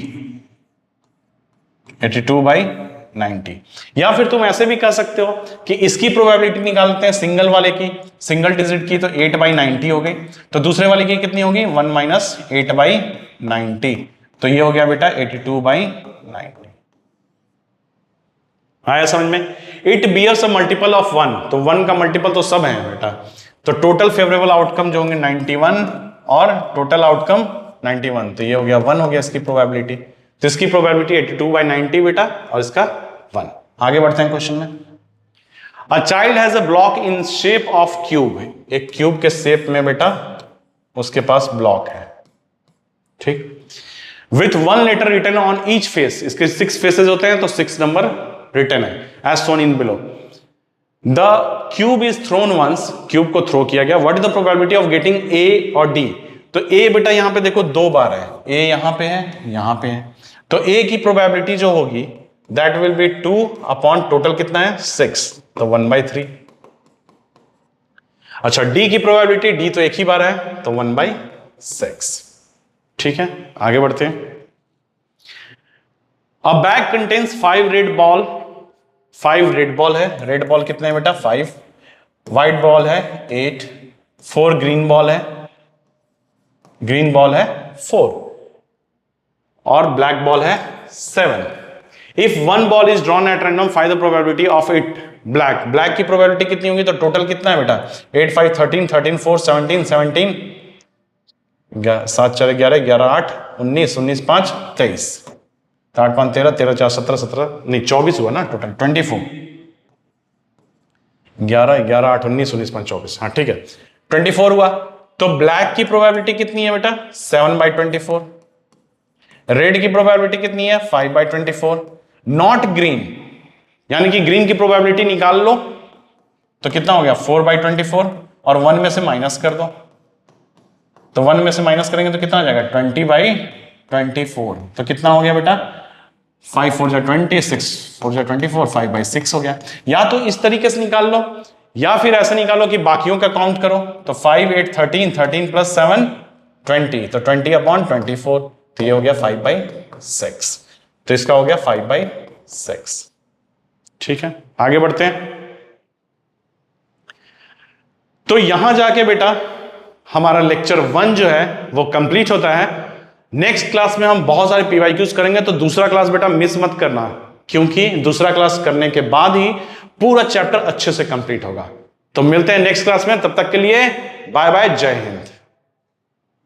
82/90। या फिर तुम ऐसे भी कह सकते हो कि इसकी प्रोबेबिलिटी निकालते हैं सिंगल वाले की, सिंगल डिजिट की, तो 8/90 हो गई, तो दूसरे वाले की कितनी होगी 1 माइनस 8/90, तो ये हो गया बेटा 82/90। आया समझ में। It bears a multiple of 1, तो 1 का मल्टीपल तो सब है बेटा, तो टोटल फेवरेबल आउटकम जो होंगे 91 और टोटल आउटकम 91, तो ये हो गया 1 हो गया इसकी प्रोबेबिलिटी। तो इसकी प्रोबेबिलिटी 82/90 बेटा और इसका 1। आगे बढ़ते हैं क्वेश्चन में। A child has a block in shape of cube, एक क्यूब के शेप में बेटा उसके पास ब्लॉक है, ठीक, with 1 letter written on each face, इसके 6 फेसेस होते हैं तो 6 नंबर रिटन है as shown in below. The cube is thrown once, cube को थ्रो किया गया, what is the probability of getting A और डी, तो ए बेटा यहां पे देखो 2 बार है, ए यहां पे है यहां पे है, तो ए की प्रोबेबिलिटी जो होगी that will be 2 upon total कितना है 6, तो 1/3। अच्छा डी की प्रोबेबिलिटी, डी तो एक ही बार है तो 1/6। ठीक है, आगे बढ़ते हैं। अ bag contains 5 red ball, 5 red ball है, रेड बॉल कितने हैं बेटा 5, व्हाइट बॉल है 8, 4 ग्रीन बॉल है, ग्रीन बॉल है 4 और ब्लैक बॉल है 7। If one ball is drawn at random find the probability of it black. Black की प्रोबेबिलिटी कितनी होगी? तो टोटल कितना है बेटा? 8 5 13 13 4 17 17 7 4 11 11 8 19 19 5 23 8 5 13 13 4 17 17 नहीं 24 हुआ ना टोटल 24 11 11 8 19 19 5 24 हाँ ठीक है 24 हुआ। तो ब्लैक की प्रोबेबिलिटी कितनी है बेटा? 7/24। रेड की प्रोबेबिलिटी कितनी है? 5/24। नॉट ग्रीन यानी कि ग्रीन की प्रोबेबिलिटी निकाल लो तो कितना हो गया? 4/24 और 1 में से माइनस कर दो तो 1 में से माइनस करेंगे तो कितना आ जाएगा? 20/24। तो कितना हो गया बेटा? 5 4 जा 20 6 4 जा 24 5/6 हो गया। या तो इस तरीके से निकाल लो या फिर ऐसा निकालो कि बाकियों का काउंट करो तो 5 8 13 13 + 7 20 तो 20/24 तो ये हो गया 5/6 तो इसका हो गया 5/6। ठीक है आगे बढ़ते हैं। तो यहां जाके बेटा हमारा लेक्चर 1 जो है वो कंप्लीट होता है। नेक्स्ट क्लास में हम बहुत सारे पीवाईक्यूज करेंगे तो दूसरा क्लास बेटा मिस मत करना क्योंकि दूसरा क्लास करने के बाद ही पूरा चैप्टर अच्छे से कंप्लीट होगा। तो मिलते हैं नेक्स्ट क्लास में, तब तक के लिए बाय बाय, जय हिंद।